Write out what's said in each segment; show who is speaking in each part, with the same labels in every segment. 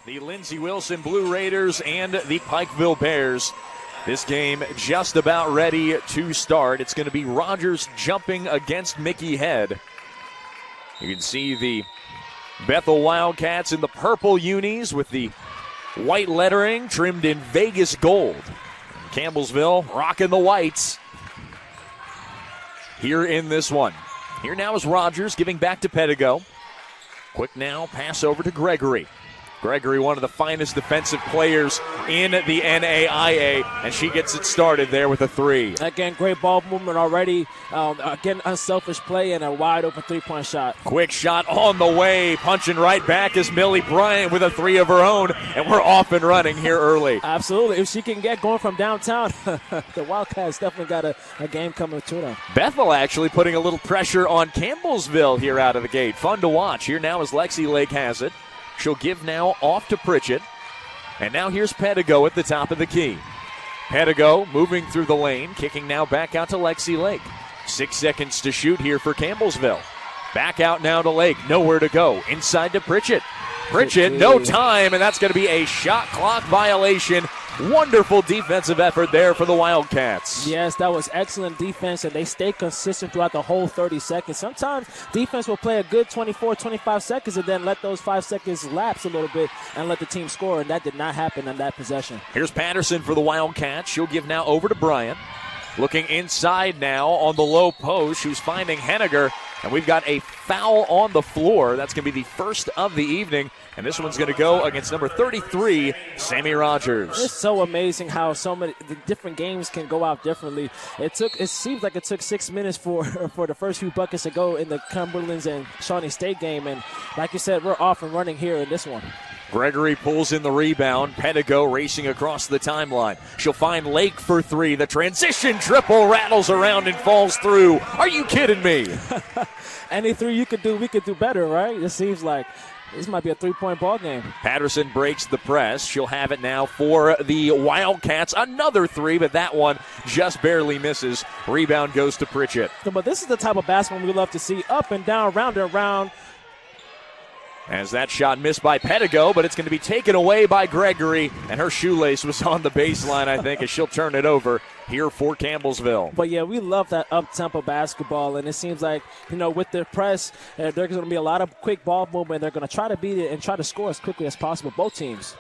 Speaker 1: the Lindsey Wilson Blue Raiders and the Pikeville Bears. This game just about ready to start. It's going to be Rogers jumping against Mickey Head. You can see the Bethel Wildcats in the purple unis with the white lettering trimmed in Vegas gold. Campbellsville rocking the whites here in this one. Here now is Rogers giving back to Pedigo. Quick now pass over to Gregory. Gregory, one of the finest defensive players in the NAIA, and she gets it started there with a three.
Speaker 2: Again, great ball movement already. Again, unselfish play and a wide-open three-point shot.
Speaker 1: Quick shot on the way. Punching right back is Millie Bryant with a three of her own, and we're off and running here early.
Speaker 2: Absolutely. If she can get going from downtown, the Wildcats definitely got a game coming to them.
Speaker 1: Bethel actually putting a little pressure on Campbellsville here out of the gate. Fun to watch. Here now as Lexi Lake has it. She'll give now off to Pritchett. And now here's Pedigo at the top of the key. Pedigo moving through the lane, kicking now back out to Lexi Lake. 6 seconds to shoot here for Campbellsville. Back out now to Lake, nowhere to go. Inside to Pritchett. Pritchett, no time, and that's going to be a shot clock violation. Wonderful defensive effort there for the Wildcats.
Speaker 2: Yes, that was excellent defense, and they stayed consistent throughout the whole 30 seconds. Sometimes defense will play a good 24, 25 seconds and then let those 5 seconds lapse a little bit and let the team score, and that did not happen on that possession.
Speaker 1: Here's Patterson for the Wildcats. She'll give now over to Bryant. Looking inside now on the low post, who's finding Henniger, and we've got a foul on the floor. That's going to be the first of the evening, and this one's going to go against number 33, Sammy Rogers.
Speaker 2: It's so amazing how so many the different games can go out differently. It seems like it took 6 minutes for the first few buckets to go in the Cumberlands and Shawnee State game, and like you said, we're off and running here in this one.
Speaker 1: Gregory pulls in the rebound. Pedigo racing across the timeline. She'll find Lake for three. The transition triple rattles around and falls through. Are you kidding me?
Speaker 2: Any three you could do, we could do better, right? It seems like this might be a three-point ball game.
Speaker 1: Patterson breaks the press. She'll have it now for the Wildcats. Another three, but that one just barely misses. Rebound goes to Pritchett.
Speaker 2: But this is the type of basketball we love to see. Up and down, round and round.
Speaker 1: As that shot missed by Pedigo, but it's going to be taken away by Gregory, and her shoelace was on the baseline, I think, as she'll turn it over here for Campbellsville.
Speaker 2: But, yeah, we love that up-tempo basketball, and it seems like, with the press, there's going to be a lot of quick ball movement. They're going to try to beat it and try to score as quickly as possible, both teams.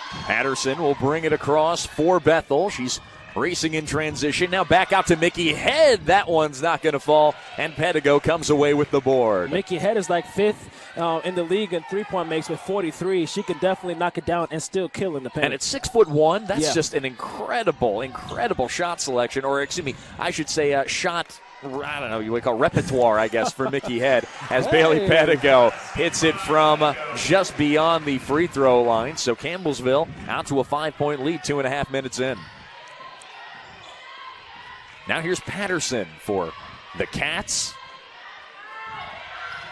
Speaker 1: Patterson will bring it across for Bethel. She's racing in transition. Now back out to Mickey Head. That one's not going to fall, and Pedigo comes away with the board.
Speaker 2: Mickey Head is like fifth in the league in three-point makes with 43. She can definitely knock it down and still kill in the paint.
Speaker 1: And at 6'1", that's just an incredible shot selection, or excuse me, I should say shot, I don't know, you would call repertoire, I guess, for Mickey Head, as Bailey Pedigo hits it from just beyond the free throw line. So Campbellsville out to a 5-point lead, 2.5 minutes in. Now here's Patterson for the Cats.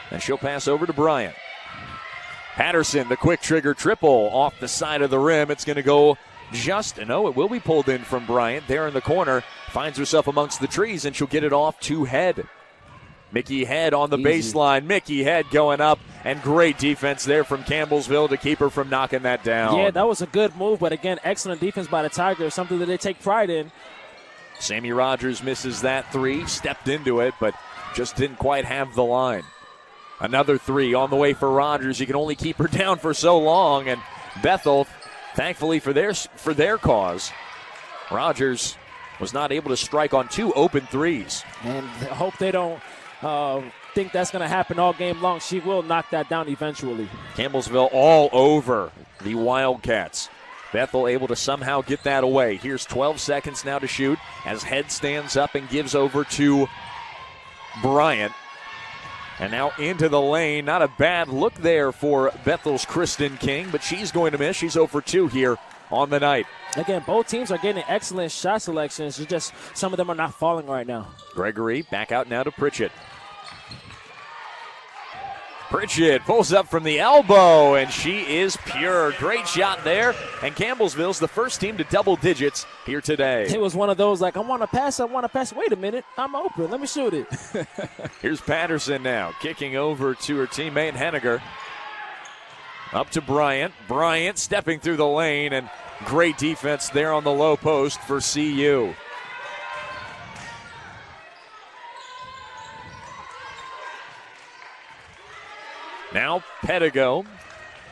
Speaker 1: And she'll pass over to Bryant. Patterson, the quick trigger triple off the side of the rim. It's going to go it will be pulled in from Bryant. There in the corner, finds herself amongst the trees, and she'll get it off to Head. Mickey Head on the baseline. Mickey Head going up, and great defense there from Campbellsville to keep her from knocking that down.
Speaker 2: Yeah, that was a good move, but again, excellent defense by the Tigers, something that they take pride in.
Speaker 1: Sammy Rogers misses that three, stepped into it, but just didn't quite have the line. Another three on the way for Rogers. You can only keep her down for so long, and Bethel, thankfully for their cause, Rogers was not able to strike on two open threes.
Speaker 2: And I hope they don't think that's going to happen all game long. She will knock that down eventually.
Speaker 1: Campbellsville all over the Wildcats. Bethel able to somehow get that away. Here's 12 seconds now to shoot as Head stands up and gives over to Bryant. And now into the lane. Not a bad look there for Bethel's Kristen King, but she's going to miss. She's 0 for 2 here on the night.
Speaker 2: Again, both teams are getting excellent shot selections. It's just some of them are not falling right now.
Speaker 1: Gregory back out now to Pritchett. Pritchett pulls up from the elbow, and she is pure. Great shot there, and Campbellsville's the first team to double digits here today.
Speaker 2: It was one of those, like, I want to pass. Wait a minute, I'm open. Let me shoot it.
Speaker 1: Here's Patterson now, kicking over to her teammate Henniger. Up to Bryant. Bryant stepping through the lane, and great defense there on the low post for CU. Now Pedigo,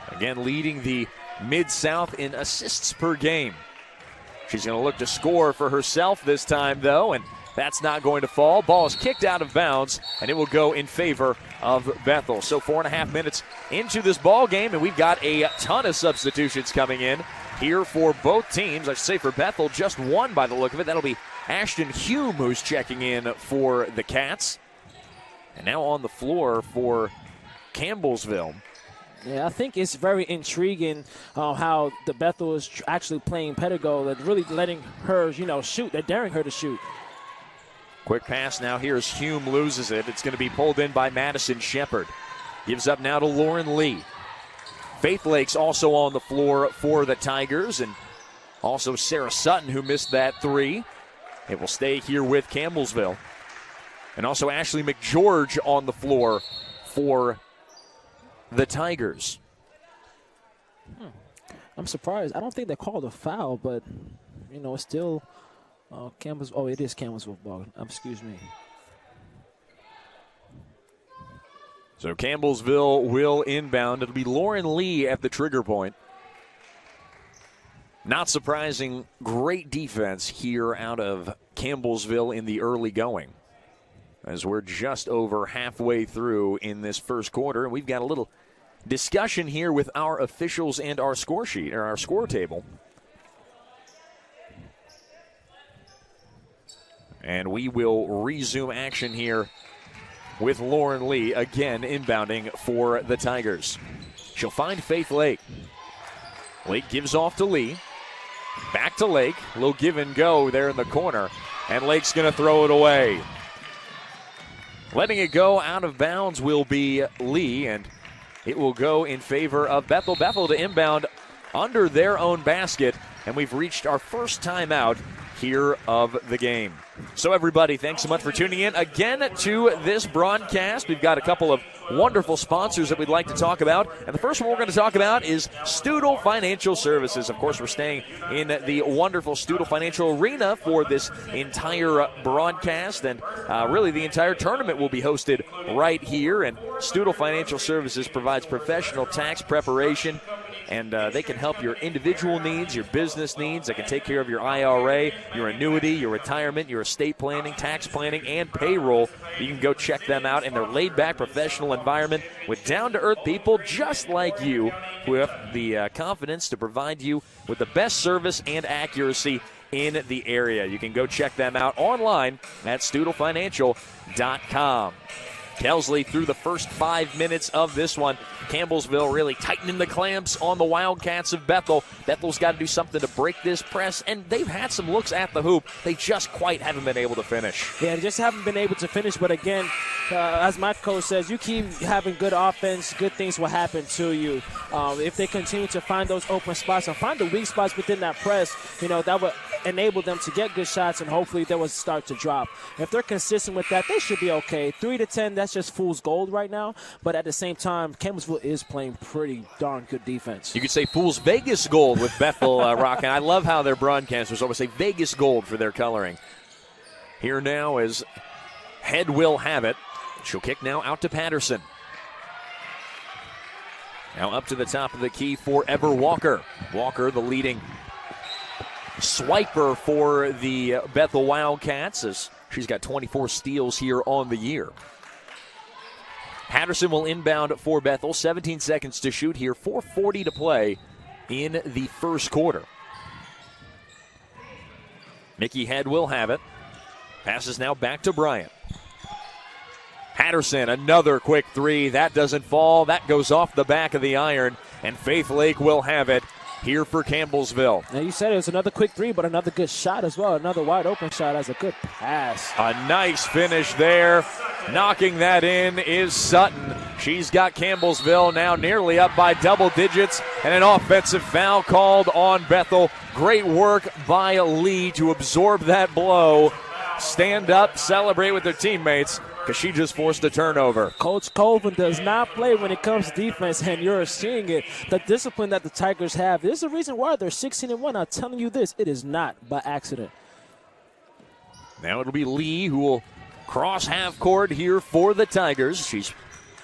Speaker 1: again leading the Mid-South in assists per game. She's going to look to score for herself this time, though, and that's not going to fall. Ball is kicked out of bounds, and it will go in favor of Bethel. So 4.5 minutes into this ball game, and we've got a ton of substitutions coming in here for both teams. I should say for Bethel, just one by the look of it. That'll be Ashton Hume who's checking in for the Cats. And now on the floor for Campbellsville.
Speaker 2: Yeah, I think it's very intriguing how the Bethel is actually playing Pedigo. They're really letting her, shoot. They're daring her to shoot.
Speaker 1: Quick pass now. Here's Hume, loses it. It's going to be pulled in by Madison Shepard. Gives up now to Lauren Lee. Faith Lake's also on the floor for the Tigers, and also Sarah Sutton, who missed that three. It will stay here with Campbellsville. And also Ashley McGeorge on the floor for the Tigers.
Speaker 2: I'm surprised. I don't think they called a foul, but, it's still Campbell's. Oh, it is Campbellsville ball. Excuse me.
Speaker 1: So Campbellsville will inbound. It'll be Lauren Lee at the trigger point. Not surprising, great defense here out of Campbellsville in the early going, as we're just over halfway through in this first quarter. And we've got a little discussion here with our officials and our score sheet, or our score table. And we will resume action here with Lauren Lee again inbounding for the Tigers. She'll find Faith Lake. Lake gives off to Lee. Back to Lake. A little give and go there in the corner. And Lake's going to throw it away. Letting it go out of bounds will be Lee, and it will go in favor of Bethel. Bethel to inbound under their own basket, and we've reached our first timeout here of the game. So everybody, thanks so much for tuning in again to this broadcast. We've got a couple of wonderful sponsors that we'd like to talk about, and the first one we're going to talk about is Studel Financial Services. Of course, we're staying in the wonderful Studel Financial Arena for this entire broadcast, and really the entire tournament will be hosted right here, and Studel Financial Services provides professional tax preparation, and they can help your individual needs, your business needs. They can take care of your IRA, your annuity, your retirement, your estate planning, tax planning, and payroll. You can go check them out in their laid-back professional environment with down-to-earth people just like you who have the confidence to provide you with the best service and accuracy in the area. You can go check them out online at studelfinancial.com. Kelsley through the first 5 minutes of this one. Campbellsville really tightening the clamps on the Wildcats of Bethel. Bethel's got to do something to break this press, and they've had some looks at the hoop. They just quite haven't been able to finish.
Speaker 2: Yeah, they just haven't been able to finish, but again, as my coach says, you keep having good offense, good things will happen to you. If they continue to find those open spots and find the weak spots within that press, that would enable them to get good shots, and hopefully they will start to drop. If they're consistent with that, they should be okay. 3 to 10, that's just fool's gold right now, but at the same time, Campbellsville is playing pretty darn good defense.
Speaker 1: You could say fool's Vegas gold with Bethel rocking. I love how their broadcasters always say Vegas gold for their coloring. Here now is Head will have it. She'll kick now out to Patterson. Now up to the top of the key for Ever Walker. Walker, the leading swiper for the Bethel Wildcats, as she's got 24 steals here on the year. Patterson will inbound for Bethel. 17 seconds to shoot here. 4:40 to play in the first quarter. Nikki Head will have it. Passes now back to Bryant. Patterson, another quick three. That doesn't fall. That goes off the back of the iron, and Faith Lake will have it here for Campbellsville.
Speaker 2: Now you said it was another quick three, but another good shot as well. Another wide open shot as a good pass.
Speaker 1: A nice finish there. Knocking that in is Sutton. She's got Campbellsville now nearly up by double digits, and an offensive foul called on Bethel. Great work by Lee to absorb that blow, stand up, celebrate with their teammates, because she just forced a turnover.
Speaker 2: Coach Colvin does not play when it comes to defense, and you're seeing it. The discipline that the Tigers have. There's a reason why they're 16-1. I'm telling you this, it is not by accident.
Speaker 1: Now it'll be Lee who will cross half court here for the Tigers. She's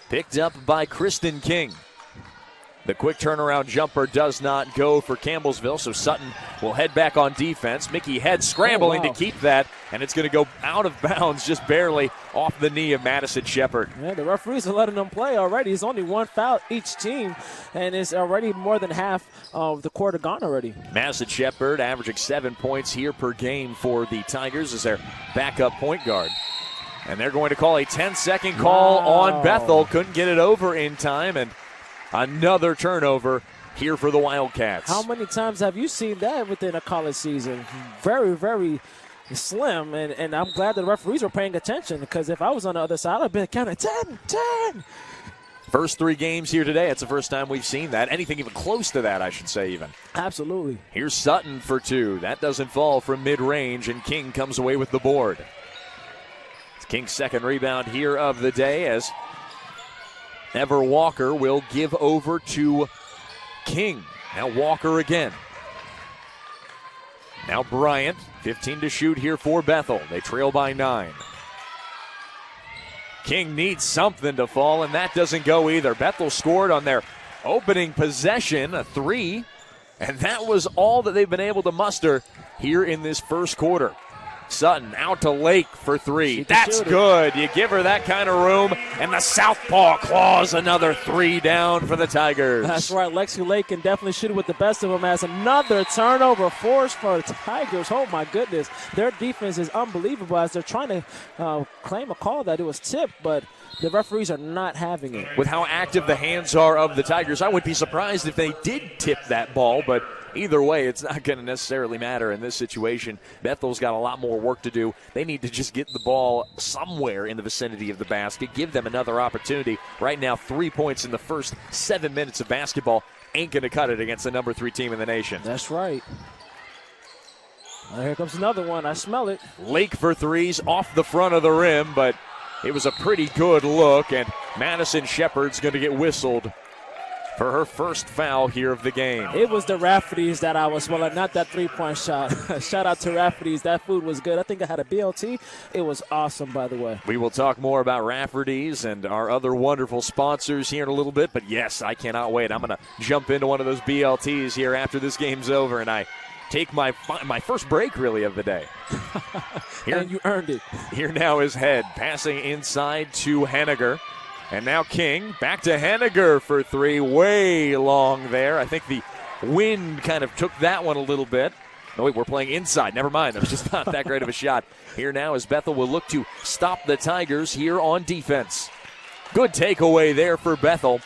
Speaker 1: picked up by Kristen King. The quick turnaround jumper does not go for Campbellsville, so Sutton will head back on defense. Mickey Head scrambling to keep that, and it's going to go out of bounds just barely off the knee of Madison Shepard.
Speaker 2: Yeah, the referees are letting them play already. It's only one foul each team, and it's already more than half of the quarter gone already.
Speaker 1: Madison Shepard averaging 7 points here per game for the Tigers as their backup point guard. And they're going to call a 10-second call on Bethel. Couldn't get it over in time, and another turnover here for the Wildcats.
Speaker 2: How many times have you seen that within a college season? Very, very slim, and I'm glad the referees were paying attention, because if I was on the other side, I'd been counting 10.
Speaker 1: First 3 games here today. It's the first time we've seen that. Anything even close to that, I should say even.
Speaker 2: Absolutely.
Speaker 1: Here's Sutton for 2. That doesn't fall from mid-range, and King comes away with the board. It's King's second rebound here of the day as Ever Walker will give over to King. Now Walker again. Now Bryant, 15 to shoot here for Bethel. They trail by 9. King needs something to fall, and that doesn't go either. Bethel scored on their opening possession, a 3, and that was all that they've been able to muster here in this first quarter. Sutton out to Lake for 3. That's good. You give her that kind of room, and the southpaw claws another 3 down for the Tigers.
Speaker 2: That's right. Lexi Lake can definitely shoot it with the best of them as another turnover force for the Tigers. Oh, my goodness. Their defense is unbelievable as they're trying to claim a call that it was tipped, but the referees are not having it.
Speaker 1: With how active the hands are of the Tigers, I would be surprised if they did tip that ball, but either way, it's not going to necessarily matter in this situation. Bethel's got a lot more work to do. They need to just get the ball somewhere in the vicinity of the basket, give them another opportunity. Right now, 3 points in the first 7 minutes of basketball ain't going to cut it against the number 3 team in the nation.
Speaker 2: That's right. Here comes another one. I smell it.
Speaker 1: Lake for 3s off the front of the rim, but it was a pretty good look, and Madison Shepard's going to get whistled for her first foul here of the game.
Speaker 2: It was the Rafferty's that I was smelling, not that three-point shot. Shout out to Rafferty's. That food was good. I think I had a BLT. It was awesome, by the way.
Speaker 1: We will talk more about Rafferty's and our other wonderful sponsors here in a little bit, but yes, I cannot wait. I'm going to jump into one of those BLTs here after this game's over, and I take my first break, really, of the day.
Speaker 2: Here, and you earned it.
Speaker 1: Here now is Head passing inside to Henniger. And now King back to Henniger for 3. Way long there. I think the wind kind of took that one a little bit. No, wait, we're playing inside. Never mind. That was just not that great of a shot. Here now as Bethel will look to stop the Tigers here on defense. Good takeaway there for Bethel.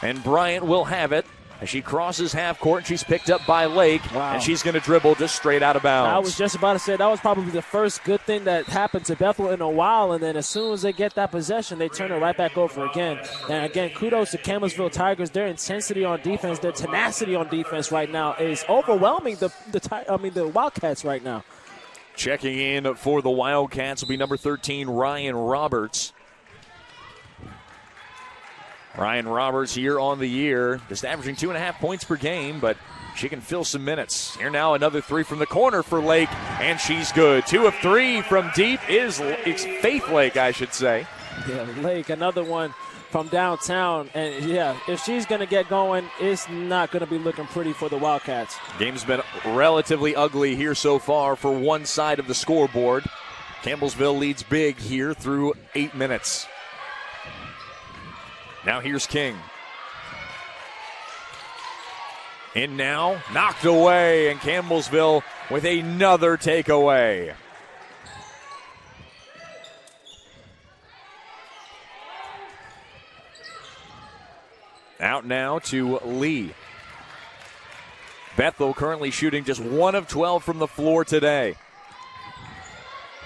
Speaker 1: And Bryant will have it. As she crosses half court, she's picked up by Lake, and she's going to dribble just straight out of bounds.
Speaker 2: I was just about to say that was probably the first good thing that happened to Bethel in a while, and then as soon as they get that possession, they turn it right back over again. And again, kudos to Campbellsville Tigers. Their intensity on defense, their tenacity on defense right now is overwhelming the Wildcats right now.
Speaker 1: Checking in for the Wildcats will be number 13, Ryan Roberts. Ryan Roberts here on the year, just averaging 2.5 points per game, but she can fill some minutes. Here now another 3 from the corner for Lake, and she's good. 2 of 3 from deep is Faith Lake, I should say.
Speaker 2: Yeah, Lake, another one from downtown. And, yeah, if she's going to get going, it's not going to be looking pretty for the Wildcats.
Speaker 1: Game's been relatively ugly here so far for one side of the scoreboard. Campbellsville leads big here through 8 minutes. Now here's King. In now, knocked away, and Campbellsville with another takeaway. Out now to Lee. Bethel currently shooting just 1 of 12 from the floor today.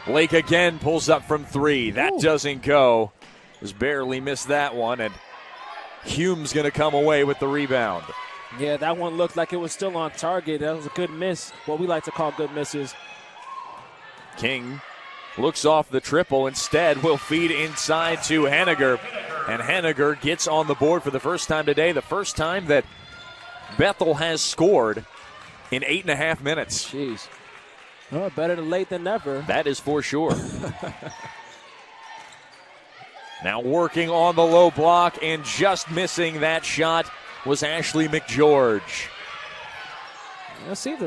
Speaker 1: Lake again pulls up from 3. That doesn't go. Just barely missed that one, and Hume's going to come away with the rebound.
Speaker 2: Yeah, that one looked like it was still on target. That was a good miss, what we like to call good misses.
Speaker 1: King looks off the triple. Instead, will feed inside to Henniger. And Henniger gets on the board for the first time today, the first time that Bethel has scored in 8.5 minutes.
Speaker 2: Jeez. Oh, better than late than never.
Speaker 1: That is for sure. Now working on the low block and just missing that shot was Ashley McGeorge.
Speaker 2: Let's see if the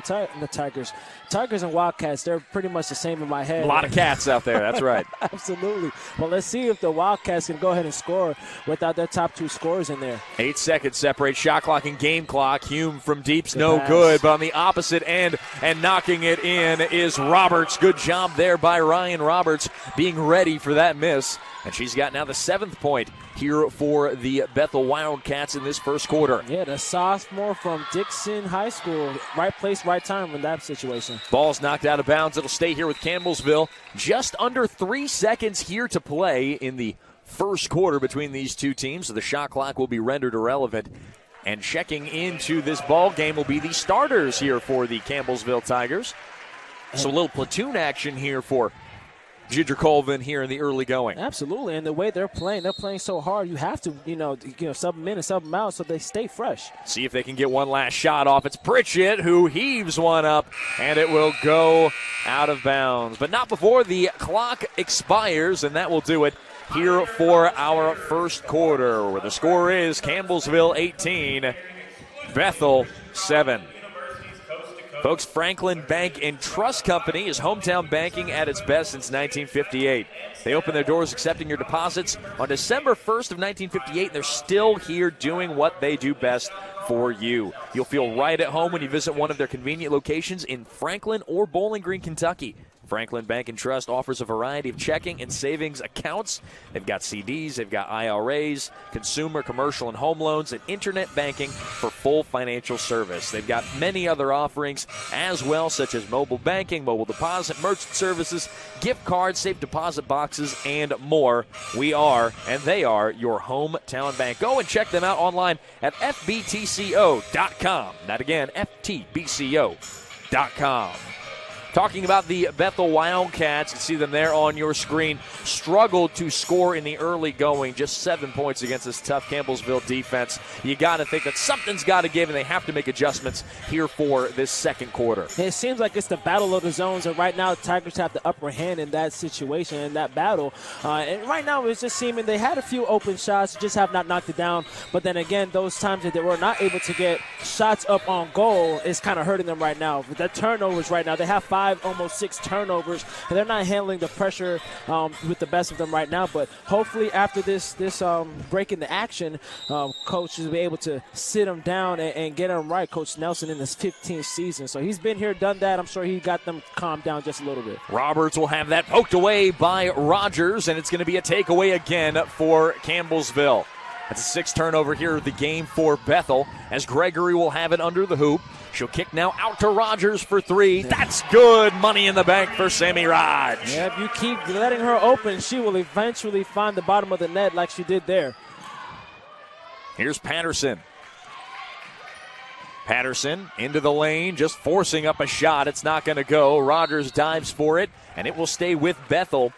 Speaker 2: Tigers and Wildcats, they're pretty much the same in my head.
Speaker 1: A lot of cats out there, that's right.
Speaker 2: Absolutely. Well, let's see if the Wildcats can go ahead and score without their top 2 scorers in there.
Speaker 1: 8 seconds separate shot clock and game clock. Hume from deep's no
Speaker 2: pass.
Speaker 1: good, but on the opposite end and knocking it in is Roberts. Good job there by Ryan Roberts being ready for that miss. And she's got now the 7th point here for the Bethel Wildcats in this first quarter.
Speaker 2: Yeah, the sophomore from Dixon High School. Right place, right time in that situation.
Speaker 1: Ball's knocked out of bounds. It'll stay here with Campbellsville. Just under 3 seconds here to play in the first quarter between these two teams. So the shot clock will be rendered irrelevant. And checking into this ball game will be the starters here for the Campbellsville Tigers. So a little platoon action here for Ginger Colvin here in the early going.
Speaker 2: Absolutely, and the way they're playing so hard. You have to, sub them in and sub them out so they stay fresh.
Speaker 1: See if they can get one last shot off. It's Pritchett who heaves one up, and it will go out of bounds. But not before the clock expires, and that will do it here for our first quarter, where the score is Campbellsville 18, Bethel 7. Folks, Franklin Bank and Trust Company is hometown banking at its best since 1958. They opened their doors accepting your deposits on December 1st of 1958, and they're still here doing what they do best for you. You'll feel right at home when you visit one of their convenient locations in Franklin or Bowling Green, Kentucky. Franklin Bank and Trust offers a variety of checking and savings accounts. They've got CDs, they've got IRAs, consumer, commercial, and home loans, and internet banking for full financial service. They've got many other offerings as well, such as mobile banking, mobile deposit, merchant services, gift cards, safe deposit boxes, and more. We are, and they are, your hometown bank. Go and check them out online at FBTCO.com. That again, FTBCO.com. Talking about the Bethel Wildcats, you see them there on your screen, struggled to score in the early going, just 7 points against this tough Campbellsville defense. You got to think that something's got to give, and they have to make adjustments here for this second quarter.
Speaker 2: It seems like it's the battle of the zones, and right now the Tigers have the upper hand in that situation, in that battle. And right now it's just seeming they had a few open shots, just have not knocked it down. But then again, those times that they were not able to get shots up on goal is kind of hurting them right now. With the turnovers right now, they have 5, almost 6 turnovers, and they're not handling the pressure with the best of them right now. But hopefully after this break in the action, coach will be able to sit them down and get them right. Coach Nelson in his 15th season. So he's been here, done that. I'm sure he got them calmed down just a little bit.
Speaker 1: Roberts will have that poked away by Rogers, and it's going to be a takeaway again for Campbellsville. That's a 6th turnover here of the game for Bethel, as Gregory will have it under the hoop. She'll kick now out to Rogers for 3. That's good. Money in the bank for Sammy Raj.
Speaker 2: Yeah, if you keep letting her open, she will eventually find the bottom of the net like she did there.
Speaker 1: Here's Patterson. Patterson into the lane, just forcing up a shot. It's not going to go. Rogers dives for it, and it will stay with Bethel.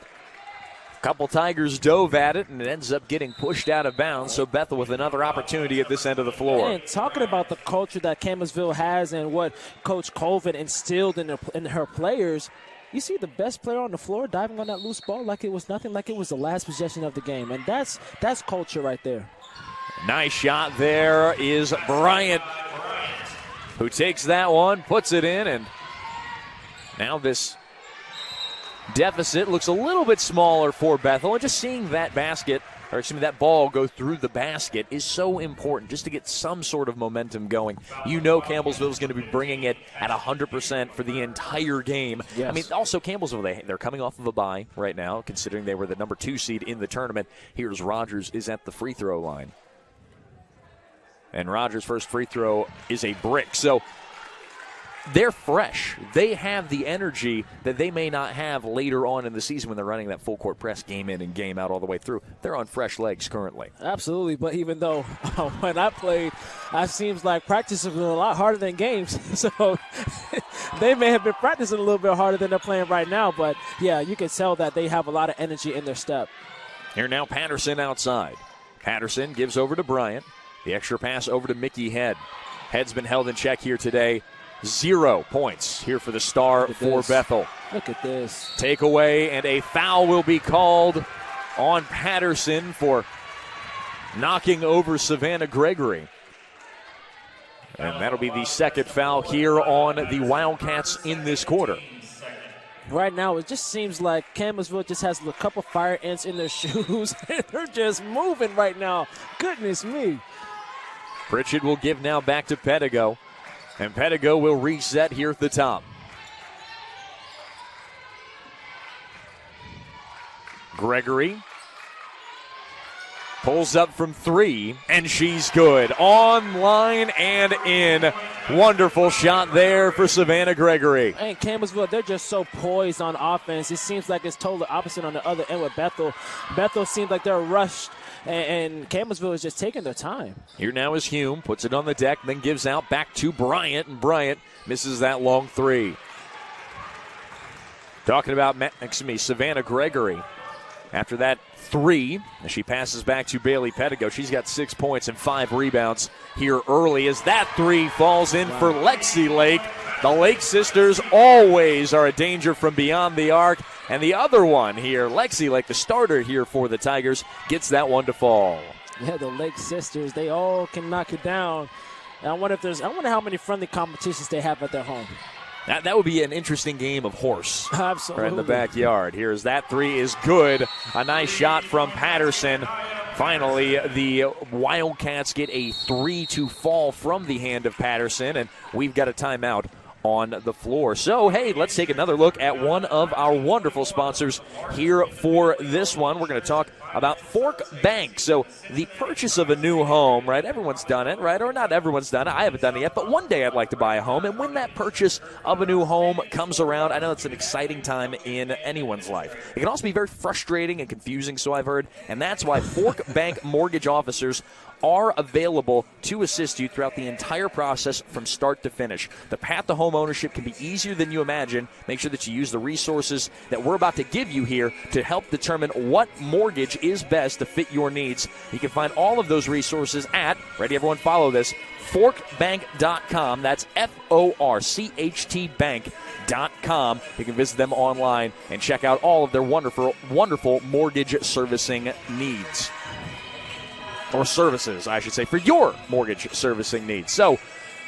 Speaker 1: Couple Tigers dove at it, and it ends up getting pushed out of bounds. So Bethel with another opportunity at this end of the floor.
Speaker 2: And talking about the culture that Campbellsville has and what Coach Colvin instilled in her players, you see the best player on the floor diving on that loose ball like it was nothing, like it was the last possession of the game. And that's culture right there.
Speaker 1: Nice shot there is Bryant, who takes that one, puts it in, and now this deficit looks a little bit smaller for Bethel, and just seeing that that ball go through the basket is so important just to get some sort of momentum going. You know Campbellsville is going to be bringing it at 100% for the entire game.
Speaker 2: Yes.
Speaker 1: I mean, also Campbellsville, they're coming off of a bye right now, considering they were the number 2 seed in the tournament. Here's Rogers is at the free throw line. And Rogers' first free throw is a brick. So they're fresh. They have the energy that they may not have later on in the season when they're running that full court press game in and game out all the way through. They're on fresh legs currently.
Speaker 2: Absolutely, but even though when I played, it seems like practice has been a lot harder than games. So they may have been practicing a little bit harder than they're playing right now, but yeah, you can tell that they have a lot of energy in their step.
Speaker 1: Here now, Patterson outside. Patterson gives over to Bryant. The extra pass over to Mickey Head. Head's been held in check here today. 0 points here for the star for Bethel.
Speaker 2: Look at this.
Speaker 1: Takeaway, and a foul will be called on Patterson for knocking over Savannah Gregory. And that'll be the second foul here on the Wildcats in this quarter.
Speaker 2: Right now, it just seems like Campbellsville just has a couple fire ants in their shoes. They're just moving right now. Goodness me.
Speaker 1: Pritchett will give now back to Pedigo. And Pedigo will reset here at the top. Gregory pulls up from 3, and she's good. Online and in. Wonderful shot there for Savannah Gregory.
Speaker 2: And Campbellsville, they're just so poised on offense. It seems like it's totally opposite on the other end with Bethel. Bethel seems like they're rushed, and Campbellsville is just taking their time.
Speaker 1: Here now is Hume, puts it on the deck, then gives out back to Bryant, and Bryant misses that long 3. Talking about, Savannah Gregory. After that 3, as she passes back to Bailey Pedigo, she's got 6 points and 5 rebounds here early as that 3 falls in for Lexi Lake. The Lake sisters always are a danger from beyond the arc. And the other one here, Lexi Lake, the starter here for the Tigers, gets that one to fall.
Speaker 2: Yeah, the Lake sisters, they all can knock it down. And I wonder how many friendly competitions they have at their home.
Speaker 1: That would be an interesting game of horse.
Speaker 2: Absolutely.
Speaker 1: Right in the backyard. Here's that 3 is good. A nice shot from Patterson. Finally, the Wildcats get a 3 to fall from the hand of Patterson, and we've got a timeout on the floor. So, hey, let's take another look at one of our wonderful sponsors here for this one. We're going to talk about Fork Bank. So the purchase of a new home, right? Everyone's done it, right? Or not everyone's done it. I haven't done it yet, but one day I'd like to buy a home. And when that purchase of a new home comes around, I know it's an exciting time in anyone's life. It can also be very frustrating and confusing, so I've heard. And that's why Fork Bank mortgage officers are available to assist you throughout the entire process from start to finish. The path to home ownership can be easier than you imagine. Make sure that you use the resources that we're about to give you here to help determine what mortgage is best to fit your needs. You can find all of those resources at, ready everyone follow this, forkbank.com. That's FORCHT bank.com. You can visit them online and check out all of their wonderful mortgage servicing needs. Or services, I should say, for your mortgage servicing needs. So,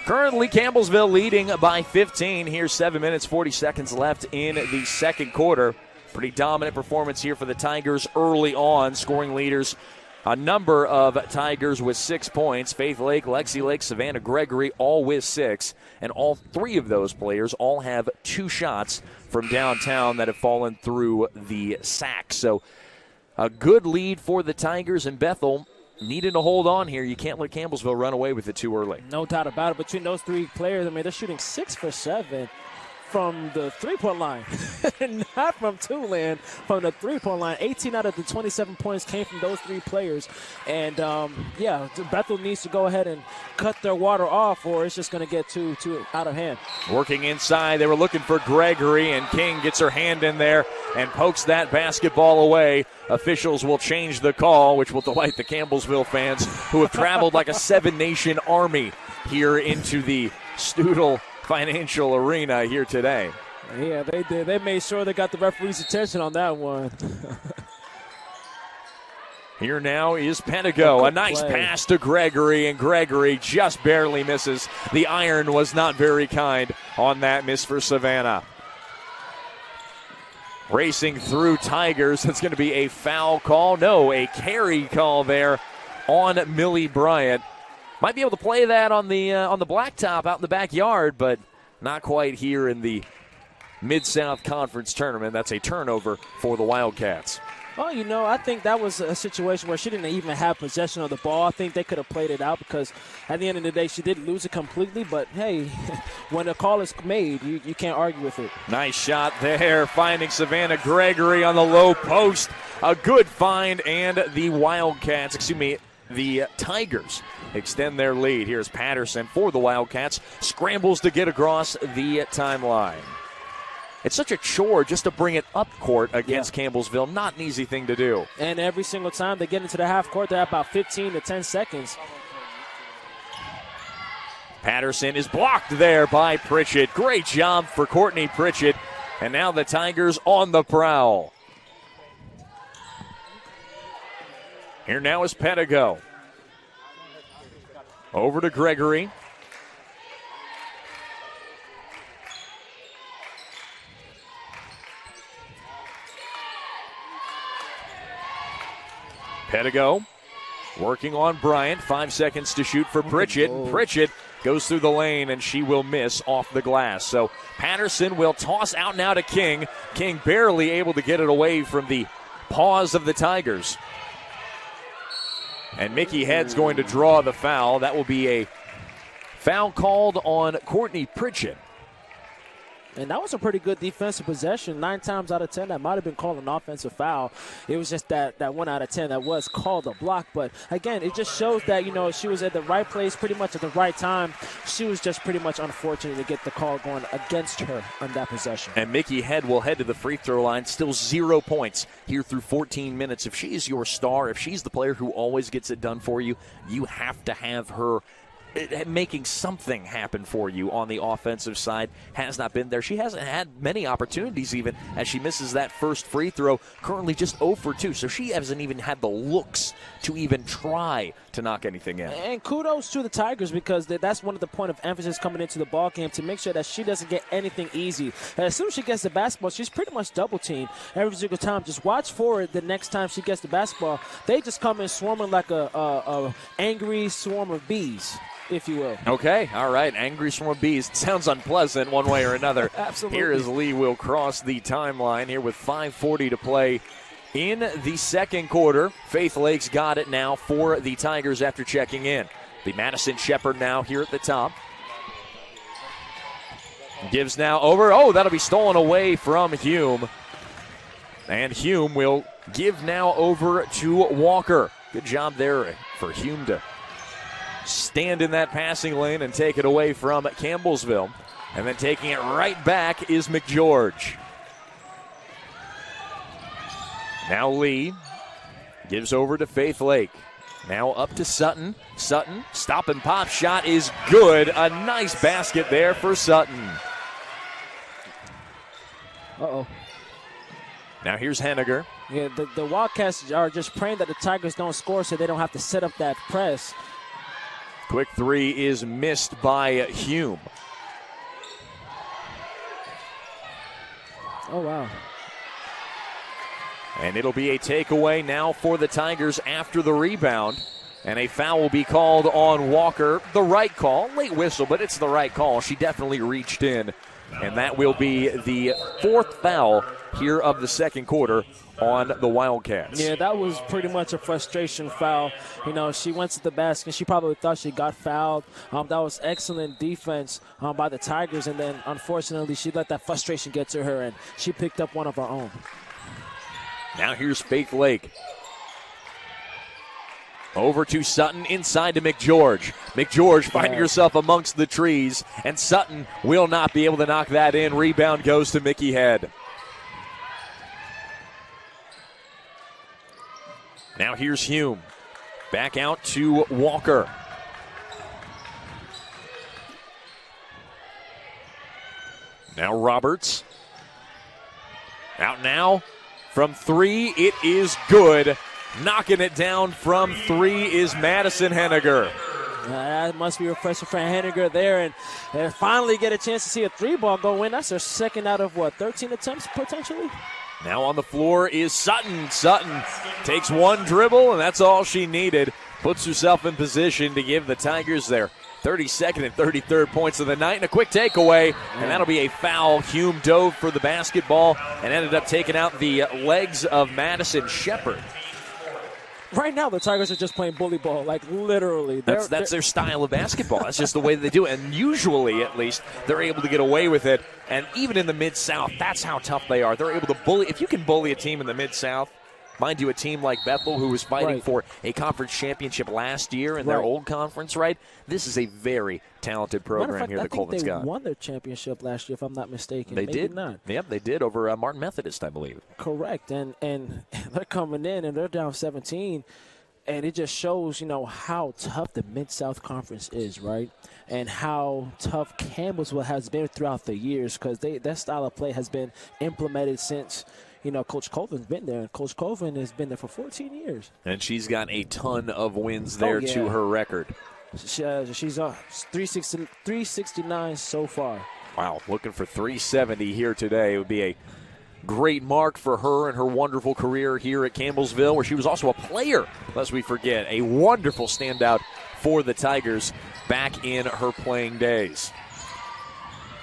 Speaker 1: currently Campbellsville leading by 15. Here's 7 minutes, 40 seconds left in the second quarter. Pretty dominant performance here for the Tigers early on, scoring leaders. A number of Tigers with 6 points. Faith Lake, Lexi Lake, Savannah Gregory, all with 6. And all 3 of those players all have 2 shots from downtown that have fallen through the sack. So, a good lead for the Tigers, and Bethel needing to hold on here. You can't let Campbellsville run away with it too early.
Speaker 2: No doubt about it. Between those 3 players, they're shooting 6 for 7 from the three-point line. Not from two-land, from the three-point line. 18 out of the 27 points came from those 3 players. And, Bethel needs to go ahead and cut their water off, or it's just going to get too out of hand.
Speaker 1: Working inside, they were looking for Gregory, and King gets her hand in there and pokes that basketball away. Officials will change the call, which will delight the Campbellsville fans who have traveled like a 7-nation army here into the Stoodle Financial Arena here today.
Speaker 2: Yeah, they did. They made sure they got the referee's attention on that one.
Speaker 1: Here now is Pedigo. A nice pass to Gregory, and Gregory just barely misses. The iron was not very kind on that miss for Savannah. Racing through Tigers. It's going to be a foul call. No, a carry call there on Millie Bryant. Might be able to play that on the blacktop out in the backyard, but not quite here in the Mid-South Conference tournament. That's a turnover for the Wildcats.
Speaker 2: Well, I think that was a situation where she didn't even have possession of the ball. I think they could have played it out because at the end of the day, she did lose it completely. But, hey, when a call is made, you can't argue with it.
Speaker 1: Nice shot there, finding Savannah Gregory on the low post. A good find, and the Wildcats, the Tigers extend their lead. Here's Patterson for the Wildcats. Scrambles to get across the timeline. It's such a chore just to bring it up court against Campbellsville. Not an easy thing to do.
Speaker 2: And every single time they get into the half court, they're at about 15 to 10 seconds.
Speaker 1: Patterson is blocked there by Pritchett. Great job for Courtney Pritchett. And now the Tigers on the prowl. Here now is Pedigo. Over to Gregory. Pedigo working on Bryant. 5 seconds to shoot for Pritchett. Pritchett goes through the lane, and she will miss off the glass. So Patterson will toss out now to King. King barely able to get it away from the paws of the Tigers. And Mickey Head's going to draw the foul. That will be a foul called on Courtney Pritchett.
Speaker 2: And that was a pretty good defensive possession. 9 times out of 10, that might have been called an offensive foul. It was just that 1 out of 10 that was called a block. But, again, it just shows that, she was at the right place pretty much at the right time. She was just pretty much unfortunate to get the call going against her on that possession.
Speaker 1: And Mickey Head will head to the free throw line. Still 0 points here through 14 minutes. If she's your star, if she's the player who always gets it done for you, you have to have her making something happen for you on the offensive side. Has not been there. She hasn't had many opportunities even as she misses that first free throw. Currently just 0 for 2, so she hasn't even had the looks to even try to knock anything in.
Speaker 2: And kudos to the Tigers because that's one of the point of emphasis coming into the ball game to make sure that she doesn't get anything easy. And as soon as she gets the basketball, she's pretty much double teamed every single time. Just watch for it the next time she gets the basketball. They just come in swarming like a angry swarm of bees, if you will.
Speaker 1: Okay, all right. Angry swarm of bees. It sounds unpleasant one way or another.
Speaker 2: Absolutely.
Speaker 1: Here is Lee will cross the timeline here with 5:40 to play in the second quarter. Faith Lake's got it now for the Tigers after checking in. The Madison Shepherd now here at the top. Gives now over. Oh, that'll be stolen away from Hume. And Hume will give now over to Walker. Good job there for Hume to stand in that passing lane and take it away from Campbellsville. And then taking it right back is McGeorge. Now Lee gives over to Faith Lake. Now up to Sutton. Sutton, stop and pop shot is good. A nice basket there for Sutton.
Speaker 2: Uh-oh.
Speaker 1: Now here's Henniger.
Speaker 2: Yeah, the Wildcats are just praying that the Tigers don't score so they don't have to set up that press.
Speaker 1: Quick three is missed by Hume.
Speaker 2: Oh, wow.
Speaker 1: And it'll be a takeaway now for the Tigers after the rebound. And a foul will be called on Walker. The right call. Late whistle, but it's the right call. She definitely reached in. And that will be the 4th foul here of the second quarter on the Wildcats.
Speaker 2: Yeah, that was pretty much a frustration foul. She went to the basket. She probably thought she got fouled. That was excellent defense by the Tigers. And then, unfortunately, she let that frustration get to her, and she picked up one of her own.
Speaker 1: Now here's Faith Lake. Over to Sutton, inside to McGeorge. McGeorge finding herself amongst the trees, and Sutton will not be able to knock that in. Rebound goes to Mickey Head. Now here's Hume. Back out to Walker. Now Roberts. Out now. From 3, it is good. Knocking it down from 3 is Madison Henniger.
Speaker 2: That must be refreshing for Henniger there. And finally get a chance to see a 3-ball go in. That's her second out of, 13 attempts potentially?
Speaker 1: Now on the floor is Sutton. Sutton takes one dribble, and that's all she needed. Puts herself in position to give the Tigers their 32nd and 33rd points of the night. And a quick takeaway, and that'll be a foul. Hume dove for the basketball and ended up taking out the legs of Madison Shepherd.
Speaker 2: Right now, the Tigers are just playing bully ball, like literally.
Speaker 1: That's their style of basketball. That's just the way they do it. And usually, at least, they're able to get away with it. And even in the Mid-South, that's how tough they are. They're able to bully. If you can bully a team in the Mid-South, Mind you, a team like Bethel, who was fighting for a conference championship last year in their old conference, right? This is a very talented program here that Colvin's got.
Speaker 2: I think they won their championship last year, if I'm not mistaken.
Speaker 1: They
Speaker 2: Maybe
Speaker 1: did.
Speaker 2: Not.
Speaker 1: Yep, they did over Martin Methodist, I believe.
Speaker 2: Correct, and they're coming in and they're down 17, and it just shows, how tough the Mid-South Conference is, right? And how tough Campbellsville has been throughout the years, because that style of play has been implemented since – Coach Colvin's been there, and Coach Colvin has been there for 14 years.
Speaker 1: And she's got a ton of wins there to her record.
Speaker 2: She's 369 so far.
Speaker 1: Wow, looking for 370 here today. It would be a great mark for her and her wonderful career here at Campbellsville, where she was also a player, lest we forget, a wonderful standout for the Tigers back in her playing days.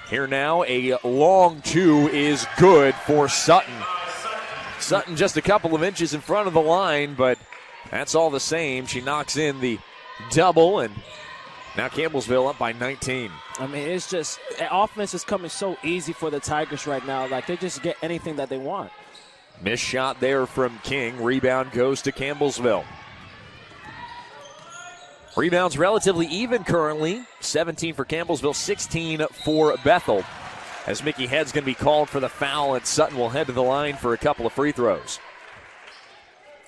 Speaker 1: Here now, a long two is good for Sutton. Sutton just a couple of inches in front of the line, but that's all the same. She knocks in the double, and now Campbellsville up by 19.
Speaker 2: I mean, it's just offense is coming so easy for the Tigers right now. Like, they just get anything that they want.
Speaker 1: Missed shot there from King. Rebound goes to Campbellsville. Rebounds relatively even currently. 17 for Campbellsville, 16 for Bethel. As Mickey Head's going to be called for the foul, and Sutton will head to the line for a couple of free throws.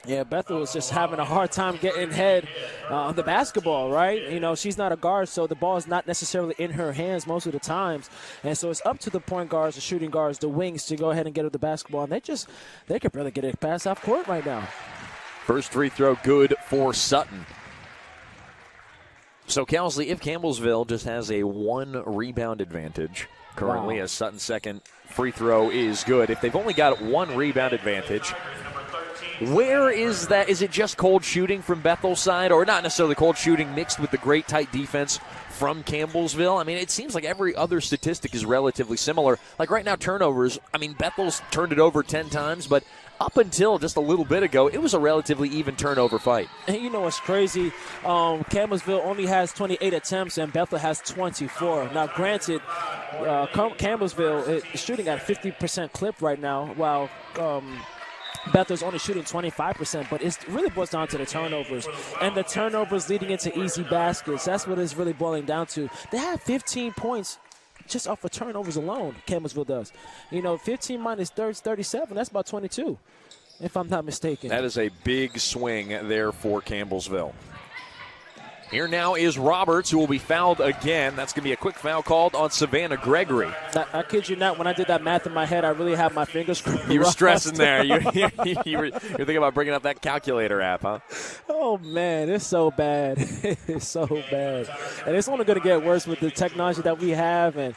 Speaker 2: Yeah, Bethel is just having a hard time getting Head on the basketball, right? She's not a guard, so the ball is not necessarily in her hands most of the times. And so it's up to the point guards, the shooting guards, the wings to go ahead and get her the basketball. And they could barely get it past half court right now.
Speaker 1: First free throw good for Sutton. So, Kelsey, if Campbellsville just has a 1 rebound advantage currently, as Sutton's second free throw is good. If they've only got 1 rebound advantage, where is that? Is it just cold shooting from Bethel's side, or not necessarily cold shooting mixed with the great tight defense from Campbellsville? I mean, it seems like every other statistic is relatively similar. Like right now, turnovers, I mean, Bethel's turned it over 10 times, but up until just a little bit ago, it was a relatively even turnover fight.
Speaker 2: And you know what's crazy? Campbellsville only has 28 attempts, and Bethel has 24. Now, granted, Campbellsville is shooting at a 50% clip right now, while Bethel's only shooting 25%, but it really boils down to the turnovers. And the turnovers leading into easy baskets. That's what it's really boiling down to. They have 15 points just off of turnovers alone, Campbellsville does. 15 minus 37, that's about 22, if I'm not mistaken.
Speaker 1: That is a big swing there for Campbellsville. Here now is Roberts, who will be fouled again. That's going to be a quick foul called on Savannah Gregory.
Speaker 2: I kid you not, when I did that math in my head, I really had my fingers crossed.
Speaker 1: You were stressing there. You're thinking about bringing up that calculator app, huh?
Speaker 2: Oh, man, it's so bad. It's so bad. And it's only going to get worse with the technology that we have and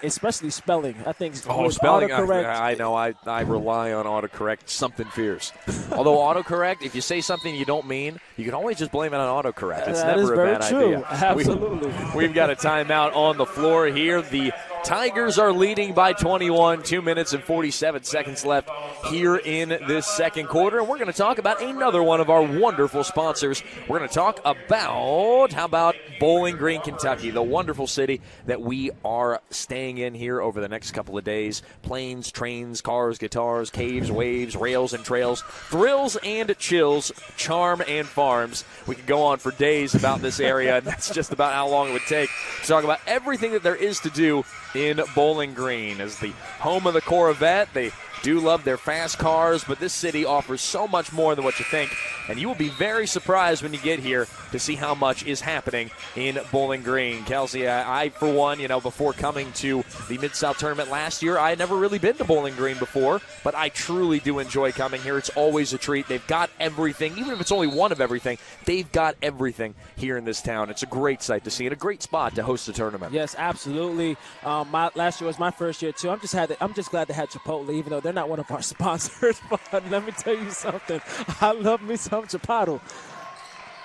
Speaker 2: especially spelling. I think
Speaker 1: spelling. I know. I rely on autocorrect. Something fierce. Although autocorrect, if you say something you don't mean, you can always just blame it on autocorrect. It's never a bad idea.
Speaker 2: Absolutely.
Speaker 1: We've got a timeout on the floor here. The Tigers are leading by 21, 2 minutes and 47 seconds left here in this second quarter. And we're going to talk about another one of our wonderful sponsors. We're going to talk about Bowling Green, Kentucky, the wonderful city that we are staying in here over the next couple of days. Planes, trains, cars, guitars, caves, waves, rails and trails, thrills and chills, charm and farms. We could go on for days about this area, and that's just about how long it would take to talk about everything that there is to do in Bowling Green. As the home of the Corvette, they do love their fast cars, but this city offers so much more than what you think, and you will be very surprised when you get here to see how much is happening in Bowling Green. Kelsey, I for one, before coming to the Mid-South Tournament last year, I had never really been to Bowling Green before, but I truly do enjoy coming here. It's always a treat. They've got everything. Even if it's only one of everything, they've got everything here in this town. It's a great sight to see and a great spot to host a tournament.
Speaker 2: Yes, absolutely. Last year was my first year, too. I'm just glad they had Chipotle, even though they're not one of our sponsors, but let me tell you something. I love me some Chipotle.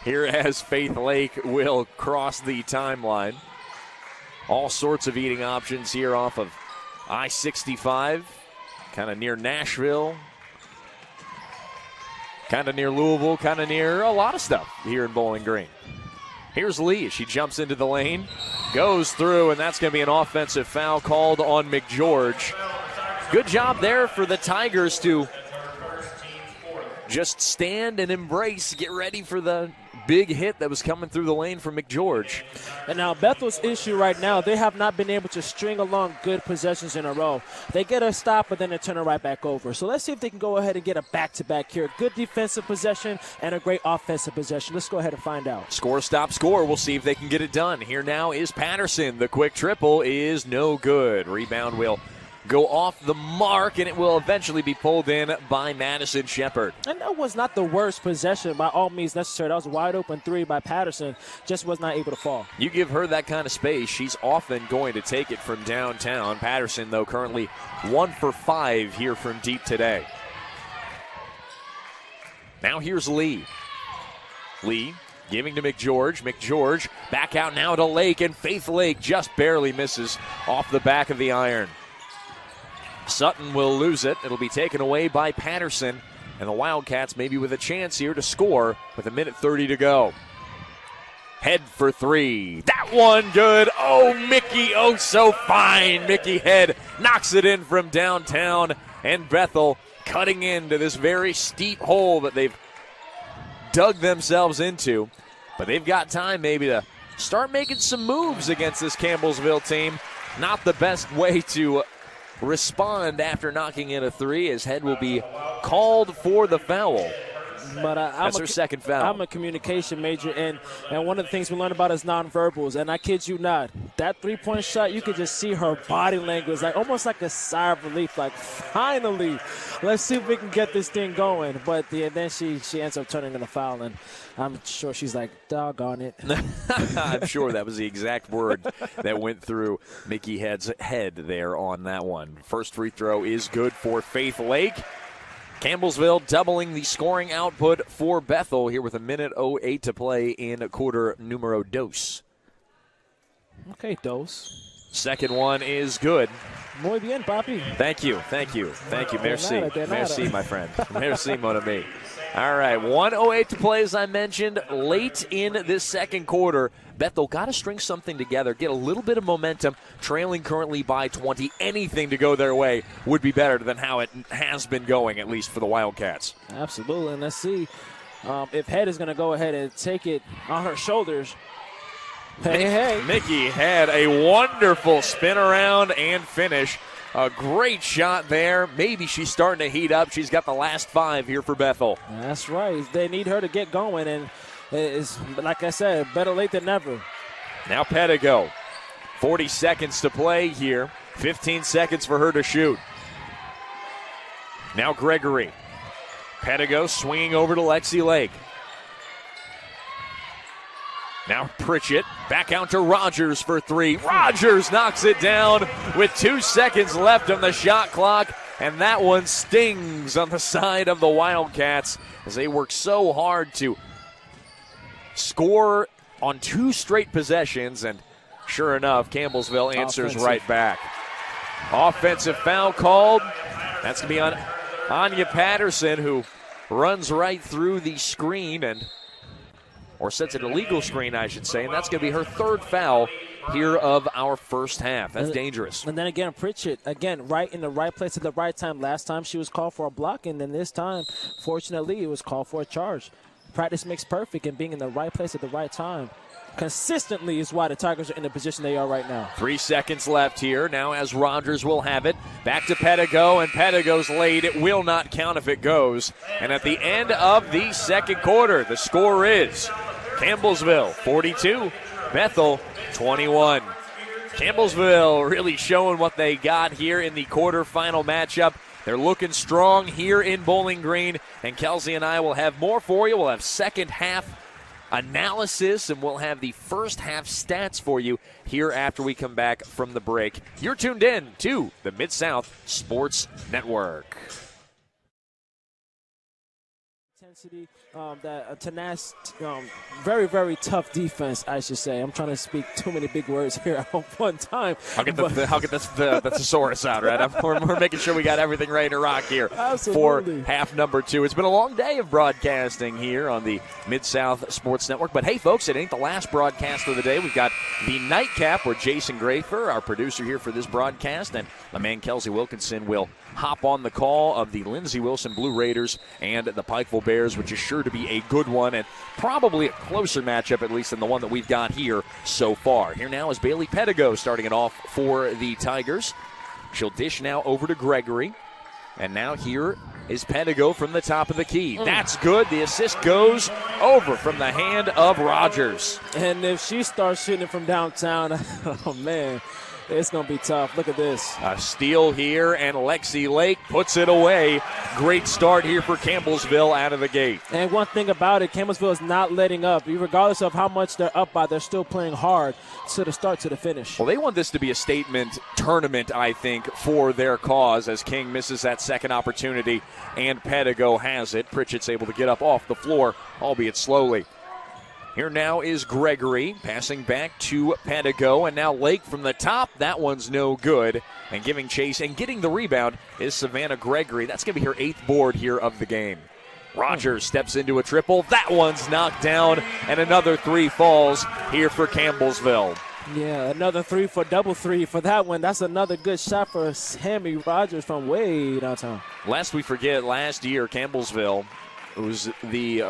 Speaker 1: Here as Faith Lake will cross the timeline. All sorts of eating options here off of I-65, kind of near Nashville, kind of near Louisville, kind of near a lot of stuff here in Bowling Green. Here's Lee. She jumps into the lane, goes through, and that's going to be an offensive foul called on McGeorge. Good job there for the Tigers to just stand and embrace, get ready for the big hit that was coming through the lane from McGeorge.
Speaker 2: And now Bethel's issue right now, they have not been able to string along good possessions in a row. They get a stop, but then they turn it right back over. So let's see if they can go ahead and get a back-to-back here. Good defensive possession and a great offensive possession. Let's go ahead and find out.
Speaker 1: Score, stop, score. We'll see if they can get it done. Here now is Patterson. The quick triple is no good. Rebound will go off the mark, and it will eventually be pulled in by Madison Shepard.
Speaker 2: And that was not the worst possession by all means necessary. That was a wide-open three by Patterson. Just was not able to fall.
Speaker 1: You give her that kind of space, she's often going to take it from downtown. Patterson, though, currently 1 for 5 here from deep today. Now here's Lee. Lee giving to McGeorge. McGeorge back out now to Lake, and Faith Lake just barely misses off the back of the iron. Sutton will lose it. It'll be taken away by Patterson, and the Wildcats maybe with a chance here to score with 1:30 to go. Head for three. That one good. Oh, Mickey, oh so fine. Mickey Head knocks it in from downtown, and Bethel cutting into this very steep hole that they've dug themselves into. But they've got time maybe to start making some moves against this Campbellsville team. Not the best way to respond after knocking in a three, as Head will be called for the foul.
Speaker 2: But
Speaker 1: that's her second foul.
Speaker 2: I'm a communication major, and one of the things we learn about is nonverbals. And I kid you not, that three-point shot, you could just see her body language, like almost like a sigh of relief, like finally, let's see if we can get this thing going. But then she ends up turning in a foul, and I'm sure she's like, doggone it.
Speaker 1: I'm sure that was the exact word that went through Mickey Head's head there on that one. First free throw is good for Faith Lake. Campbellsville doubling the scoring output for Bethel here with 1:08 to play in quarter numero dos.
Speaker 2: Okay, dos.
Speaker 1: Second one is good.
Speaker 2: Muy bien, papi.
Speaker 1: Thank you. Merci. Merci, my friend. Merci, mon ami. All right, 1:08 to play, as I mentioned, late in this second quarter. Bethel got to string something together, get a little bit of momentum, trailing currently by 20. Anything to go their way would be better than how it has been going, at least for the Wildcats.
Speaker 2: Absolutely, and let's see if Head is going to go ahead and take it on her shoulders. Hey.
Speaker 1: Mickey had a wonderful spin around and finish. A great shot there. Maybe she's starting to heat up. She's got the last 5 here for Bethel.
Speaker 2: That's right. They need her to get going, and it's, like I said, better late than never.
Speaker 1: Now Pedigo. 40 seconds to play here. 15 seconds for her to shoot. Now Gregory. Pedigo swinging over to Lexi Lake. Now Pritchett back out to Rogers for 3. Rogers knocks it down with 2 seconds left on the shot clock, and that one stings on the side of the Wildcats as they work so hard to score on 2 straight possessions, and sure enough, Campbellsville answers right back. Offensive foul called. That's going to be on Anya Patterson, who runs right through the screen or sets an illegal screen, I should say, and that's going to be her 3rd foul here of our first half. That's dangerous.
Speaker 2: And then again, Pritchett, again, right in the right place at the right time. Last time she was called for a block, and then this time, fortunately, it was called for a charge. Practice makes perfect, and being in the right place at the right time consistently is why the Tigers are in the position they are right now.
Speaker 1: 3 seconds left here. Now as Rogers will have it. Back to Pedigo, and Pedigo's laid. It will not count if it goes. And at the end of the second quarter, the score is Campbellsville 42, Bethel 21. Campbellsville really showing what they got here in the quarterfinal matchup. They're looking strong here in Bowling Green, and Kelsey and I will have more for you. We'll have second half analysis, and we'll have the first half stats for you here after we come back from the break. You're tuned in to the Mid-South Sports Network.
Speaker 2: intensity, very, very tough defense, I should say. I'm trying to speak too many big words here at one time.
Speaker 1: I'll get the thesaurus out, right? We're making sure we got everything ready to rock here.
Speaker 2: Absolutely.
Speaker 1: For half number 2. It's been a long day of broadcasting here on the Mid-South Sports Network. But, hey, folks, it ain't the last broadcast of the day. We've got the nightcap where Jason Grafer, our producer here for this broadcast, and my man Kelsey Wilkinson will hop on the call of the Lindsey Wilson Blue Raiders and the Pikeville Bears, which is sure to be a good one and probably a closer matchup, at least, than the one that we've got here so far. Here now is Bailey Pedigo starting it off for the Tigers. She'll dish now over to Gregory. And now here is Pedigo from the top of the key. That's good. The assist goes over from the hand of Rogers.
Speaker 2: And if she starts shooting from downtown, oh, man, it's going to be tough. Look at this.
Speaker 1: A steal here, and Lexi Lake puts it away. Great start here for Campbellsville out of the gate.
Speaker 2: And one thing about it, Campbellsville is not letting up. Regardless of how much they're up by, they're still playing hard to the start to the finish.
Speaker 1: Well, they want this to be a statement tournament, I think, for their cause, as King misses that second opportunity and Pedigo has it. Pritchett's able to get up off the floor, albeit slowly. Here now is Gregory passing back to Pedigo, and now Lake from the top. That one's no good. And giving chase and getting the rebound is Savannah Gregory. That's going to be her 8th board here of the game. Rogers steps into a triple. That one's knocked down, and another 3 falls here for Campbellsville.
Speaker 2: Yeah, another 3 for double 3 for that one. That's another good shot for Sammy Rogers from way downtown.
Speaker 1: Lest we forget, last year, Campbellsville was the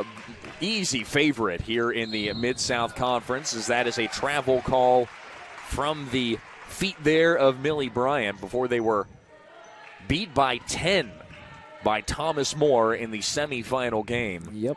Speaker 1: easy favorite here in the Mid-South Conference, as that is a travel call from the feet there of Millie Bryant before they were beat by 10 by Thomas More in the semifinal game.
Speaker 2: Yep.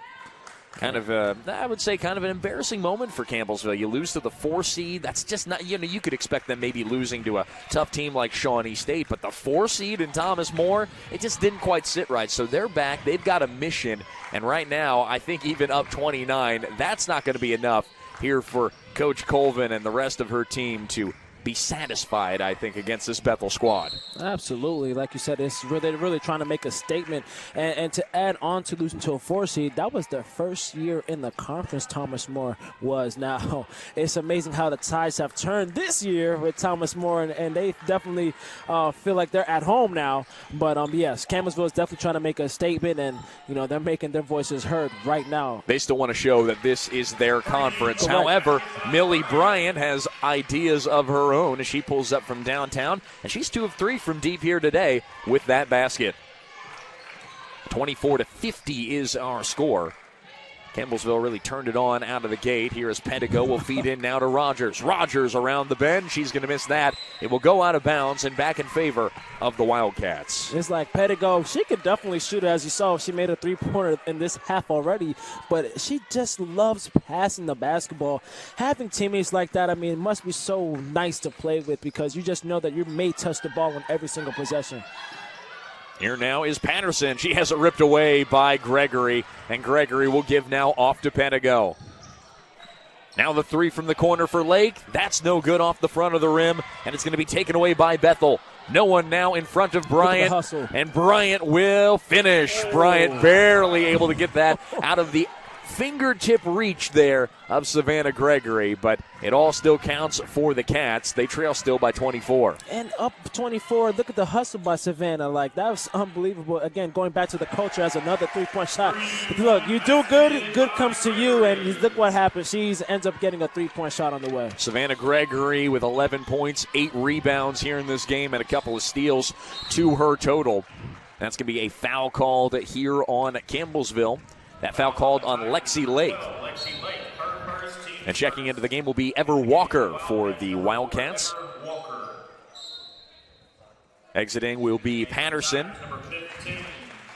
Speaker 1: Kind of, I would say, kind of an embarrassing moment for Campbellsville. You lose to the 4 seed. That's just not, you could expect them maybe losing to a tough team like Shawnee State. But the 4 seed in Thomas More, it just didn't quite sit right. So they're back. They've got a mission. And right now, I think even up 29, that's not going to be enough here for Coach Colvin and the rest of her team to be satisfied, I think, against this Bethel squad.
Speaker 2: Absolutely. Like you said, it's really trying to make a statement. And to add on to losing to a 4 seed, that was their first year in the conference, Thomas More was. Now, it's amazing how the tides have turned this year with Thomas More, and they definitely feel like they're at home now. But, yes, Campbellsville is definitely trying to make a statement, and, they're making their voices heard right now.
Speaker 1: They still want to show that this is their conference.
Speaker 2: Correct.
Speaker 1: However, Millie Bryant has ideas of her own as she pulls up from downtown, and she's 2 of 3 from deep here today with that basket. 24-50 is our score. Campbellsville really turned it on out of the gate. Here is Pedigo will feed in now to Rogers. Rogers around the bend. She's going to miss that. It will go out of bounds and back in favor of the Wildcats.
Speaker 2: It's like Pedigo, she could definitely shoot it. As you saw, she made a 3-pointer in this half already, but she just loves passing the basketball. Having teammates like that, it must be so nice to play with, because you just know that you may touch the ball on every single possession.
Speaker 1: Here now is Patterson. She has it ripped away by Gregory, and Gregory will give now off to Pedigo. Now the 3 from the corner for Lake. That's no good off the front of the rim, and it's going to be taken away by Bethel. No one now in front of Bryant, and Bryant will finish. Bryant barely able to get that out of the fingertip reach there of Savannah Gregory, but it all still counts for the Cats. They trail still by 24.
Speaker 2: And up 24, look at the hustle by Savannah. That was unbelievable. Again, going back to the culture as another 3-point shot. Look, you do good, good comes to you, and look what happens. She ends up getting a 3-point shot on the way.
Speaker 1: Savannah Gregory with 11 points, 8 rebounds here in this game, and a couple of steals to her total. That's going to be a foul called here on Campbellsville. That foul called on Lexi Lake. And checking into the game will be Ever Walker for the Wildcats. Exiting will be Patterson.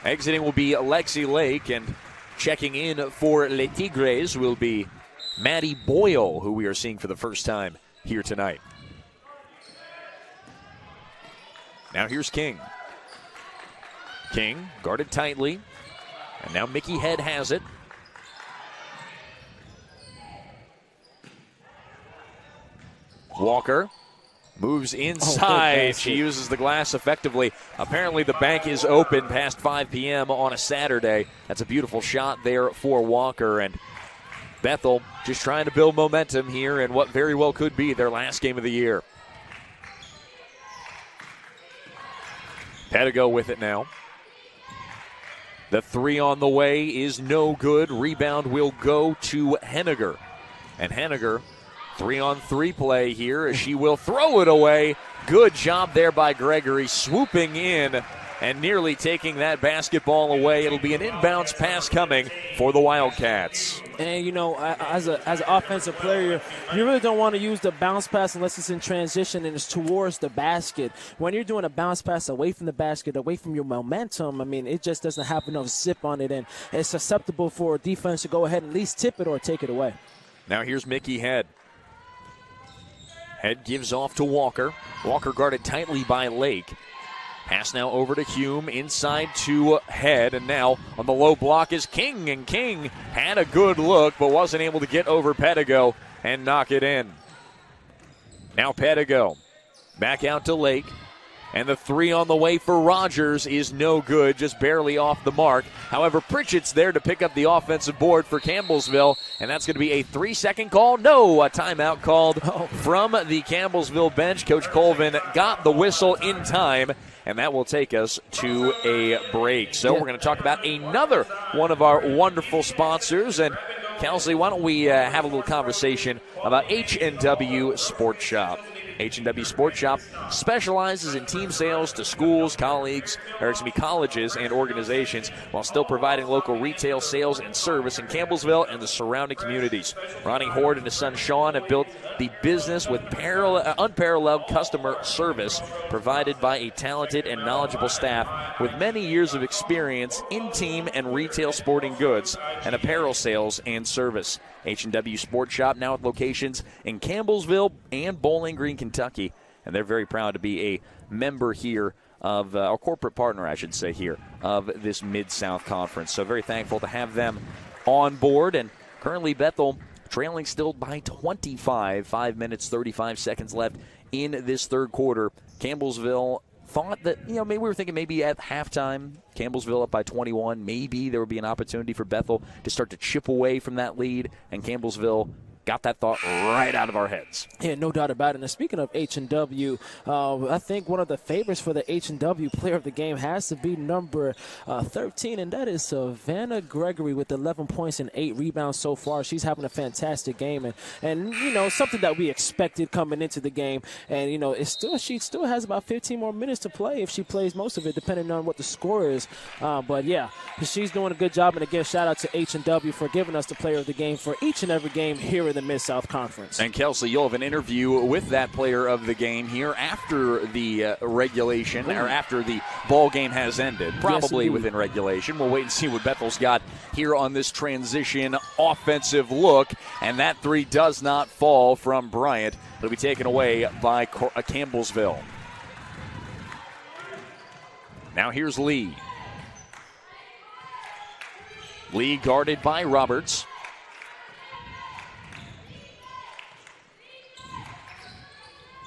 Speaker 1: Exiting will be Lexi Lake. And checking in for Les Tigres will be Maddie Boyle, who we are seeing for the first time here tonight. Now here's King. King guarded tightly. And now Mickey Head has it. Walker Moves inside. She uses the glass effectively. Apparently the bank is open past 5 p.m. on a Saturday. That's a beautiful shot there for Walker. And Bethel just trying to build momentum here in what very well could be their last game of the year. Pedigo with it now. The three on the way is no good. Rebound will go to Henniger. And Henniger, 3-on-3 play here as she will throw it away. Good job there by Gregory, swooping in and nearly taking that basketball away. It'll be an inbounds pass coming for the Wildcats.
Speaker 2: And, as an offensive player, you really don't want to use the bounce pass unless it's in transition and it's towards the basket. When you're doing a bounce pass away from the basket, away from your momentum, it just doesn't have enough zip on it, and it's susceptible for a defense to go ahead and at least tip it or take it away.
Speaker 1: Now here's Mickey Head. Head gives off to Walker. Walker guarded tightly by Lake. Pass now over to Hume, inside to Head, and now on the low block is King, and King had a good look but wasn't able to get over Pedigo and knock it in. Now Pedigo back out to Lake, and the three on the way for Rogers is no good, just barely off the mark. However, Pritchett's there to pick up the offensive board for Campbellsville, and that's going to be a 3-second call. No, a timeout called from the Campbellsville bench. Coach Colvin got the whistle in time, and that will take us to a break. So we're going to talk about another one of our wonderful sponsors. And Kelsey, why don't we have a little conversation about H&W Sports Shop. H&W Sports Shop specializes in team sales to schools, colleges, and organizations while still providing local retail sales and service in Campbellsville and the surrounding communities. Ronnie Horde and his son Sean have built the business with unparalleled customer service provided by a talented and knowledgeable staff with many years of experience in team and retail sporting goods and apparel sales and service. H&W Sports Shop now with locations in Campbellsville and Bowling Green, Kentucky, and they're very proud to be a member here of our corporate partner, I should say, here of this Mid-South Conference. So very thankful to have them on board. And currently Bethel trailing still by 25, 5 minutes, 35 seconds left in this third quarter. Campbellsville thought that, maybe we were thinking maybe at halftime, Campbellsville up by 21, maybe there would be an opportunity for Bethel to start to chip away from that lead, and Campbellsville got that thought right out of our heads.
Speaker 2: Yeah, no doubt about it. And speaking of H&W, I think one of the favorites for the H&W player of the game has to be number 13, and that is Savannah Gregory with 11 points and 8 rebounds so far. She's having a fantastic game, and something that we expected coming into the game. And, she still has about 15 more minutes to play if she plays most of it, depending on what the score is. But, yeah, she's doing a good job. And, again, shout out to H&W for giving us the player of the game for each and every game here in the Mid-South Conference.
Speaker 1: And Kelsey, you'll have an interview with that player of the game here after the regulation, or after the ball game has ended, probably within regulation. We'll wait and see what Bethel's got here on this transition offensive look, and that three does not fall from Bryant. It'll be taken away by Campbellsville. Now here's Lee. Lee guarded by Roberts.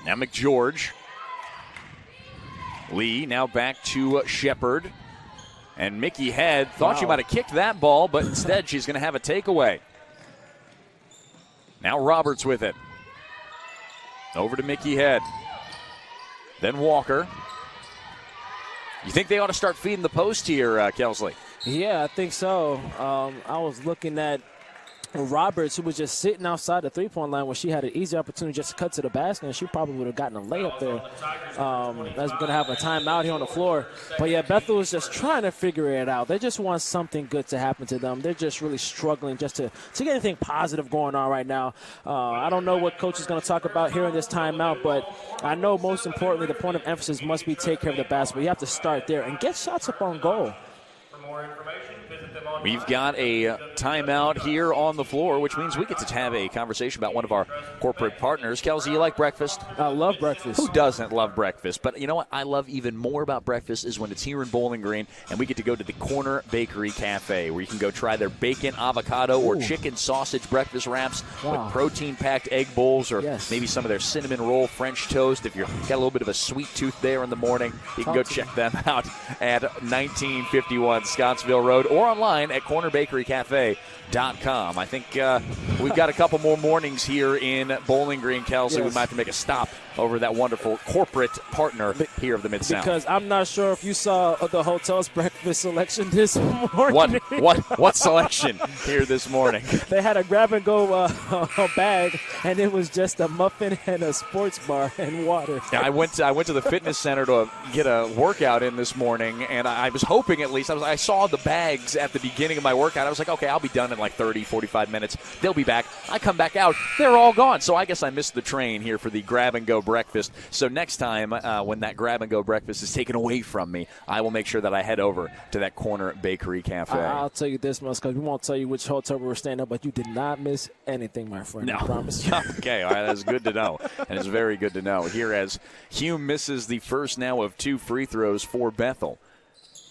Speaker 1: Now McGeorge. Lee now back to Shepard. And Mickey Head thought she might have kicked that ball, but instead she's going to have a takeaway. Now Roberts with it. Over to Mickey Head. Then Walker. You think they ought to start feeding the post here, Kelsley?
Speaker 2: Yeah, I think so. I was looking at Roberts, who was just sitting outside the three-point line where she had an easy opportunity just to cut to the basket, and she probably would have gotten a layup there. As we're going to have a timeout here on the floor. But, yeah, Bethel is just trying to figure it out. They just want something good to happen to them. They're just really struggling just to get anything positive going on right now. I don't know what coach is going to talk about here in this timeout, but I know most importantly the point of emphasis must be take care of the basketball. You have to start there and get shots up on goal.
Speaker 1: We We've got a timeout here on the floor, which means we get to have a conversation about one of our corporate partners. Kelsey, you like breakfast?
Speaker 2: I love breakfast.
Speaker 1: Who doesn't love breakfast? But you know what I love even more about breakfast is when it's here in Bowling Green, and we get to go to the Corner Bakery Cafe, where you can go try their bacon, avocado, or chicken sausage breakfast wraps with protein-packed egg bowls, or maybe some of their cinnamon roll French toast. If you've got a little bit of a sweet tooth there in the morning, you can go check them out at 1951 Scottsville Road or online at cornerbakerycafe.com. I think we've got a couple more mornings here in Bowling Green, Kelsey. We might have to make a stop over that wonderful corporate partner here of the Mid-South.
Speaker 2: Because I'm not sure if you saw the hotel's breakfast selection this morning.
Speaker 1: What selection here this morning?
Speaker 2: They had a grab-and-go bag, and it was just a muffin and a sports bar and water.
Speaker 1: Yeah, I went to the fitness center to get a workout in this morning, and I was hoping at least. I saw the bags at the beginning of my workout. I was like, okay, I'll be done in like 30, 45 minutes. They'll be back. I come back out. They're all gone. So I guess I missed the train here for the grab-and-go breakfast. So next time when that grab-and-go breakfast is taken away from me, I will make sure that I head over to that Corner Bakery Cafe.
Speaker 2: I'll tell you this much, because we won't tell you which hotel we were staying at, but you did not miss anything, my friend.
Speaker 1: No.
Speaker 2: I promise you.
Speaker 1: Okay, all right, that's good to know. And it's very good to know. Here as Hume misses the first now of 2 free throws for Bethel.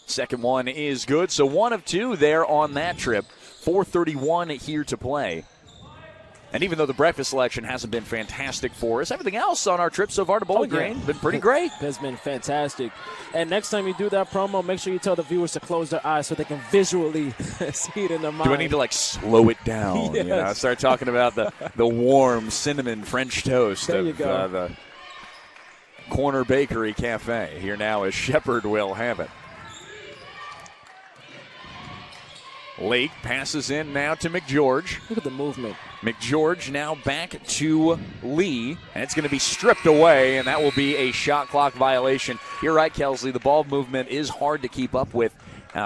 Speaker 1: Second one is good, so 1 of 2 there on that trip. 4:31 here to play. And even though the breakfast selection hasn't been fantastic for us, everything else on our trip so far to Bowling Green has been pretty great.
Speaker 2: Has been fantastic. And next time you do that promo, make sure you tell the viewers to close their eyes so they can visually see it in their mind.
Speaker 1: Do I need to slow it down?
Speaker 2: Yes.
Speaker 1: You know, start talking about the warm cinnamon French toast
Speaker 2: there
Speaker 1: of the Corner Bakery Cafe. Here now as Shepard will have it. Lake passes in now to McGeorge.
Speaker 2: Look at the movement.
Speaker 1: McGeorge now back to Lee, and it's going to be stripped away, and that will be a shot clock violation. You're right, Kelsley. The ball movement is hard to keep up with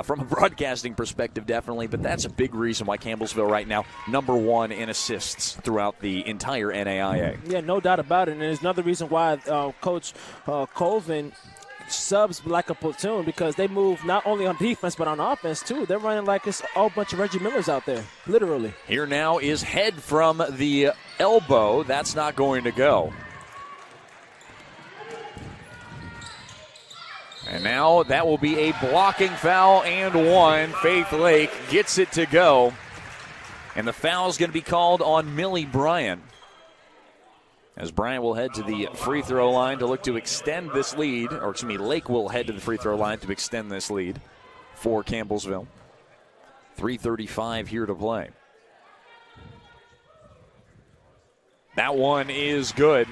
Speaker 1: from a broadcasting perspective, definitely, but that's a big reason why Campbellsville right now #1 in assists throughout the entire NAIA.
Speaker 2: Yeah, no doubt about it, and there's another reason why Coach Colvin subs like a platoon, because they move not only on defense but on offense too. They're running like it's a whole bunch of Reggie Millers out there, literally.
Speaker 1: Here now is head from the elbow. That's not going to go. And now that will be a blocking foul and 1. Faith Lake gets it to go. And the foul is going to be called on Millie Bryant, as Bryant will head to the free throw line to look to extend this lead. Or, excuse me, Lake will head to the free throw line to extend this lead for Campbellsville. 3:35 here to play. That one is good.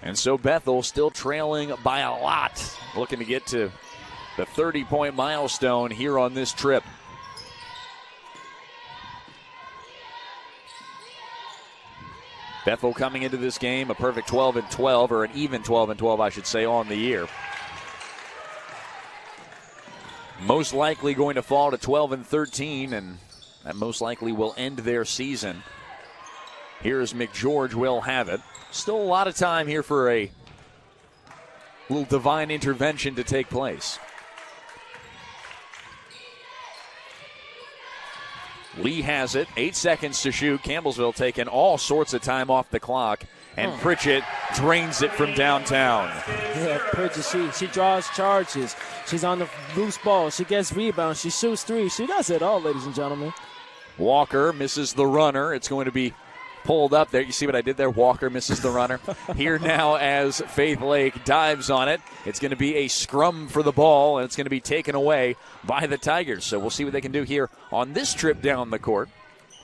Speaker 1: And so Bethel still trailing by a lot, looking to get to the 30-point milestone here on this trip. Bethel coming into this game a perfect 12-12, or an even 12-12, I should say, on the year. Most likely going to fall to 12-13, and that most likely will end their season. Here's McGeorge will have it. Still a lot of time here for a little divine intervention to take place. Lee has it. 8 seconds to shoot. Campbellsville taking all sorts of time off the clock. And Pritchett drains it from downtown.
Speaker 2: Yeah, Pritchett, she draws charges. She's on the loose ball. She gets rebounds. She shoots threes. She does it all, ladies and gentlemen.
Speaker 1: Walker misses the runner. It's going to be pulled up there. You see what I did there? Walker misses the runner. Here now as Faith Lake dives on it. It's going to be a scrum for the ball, and it's going to be taken away by the Tigers. So we'll see what they can do here on this trip down the court.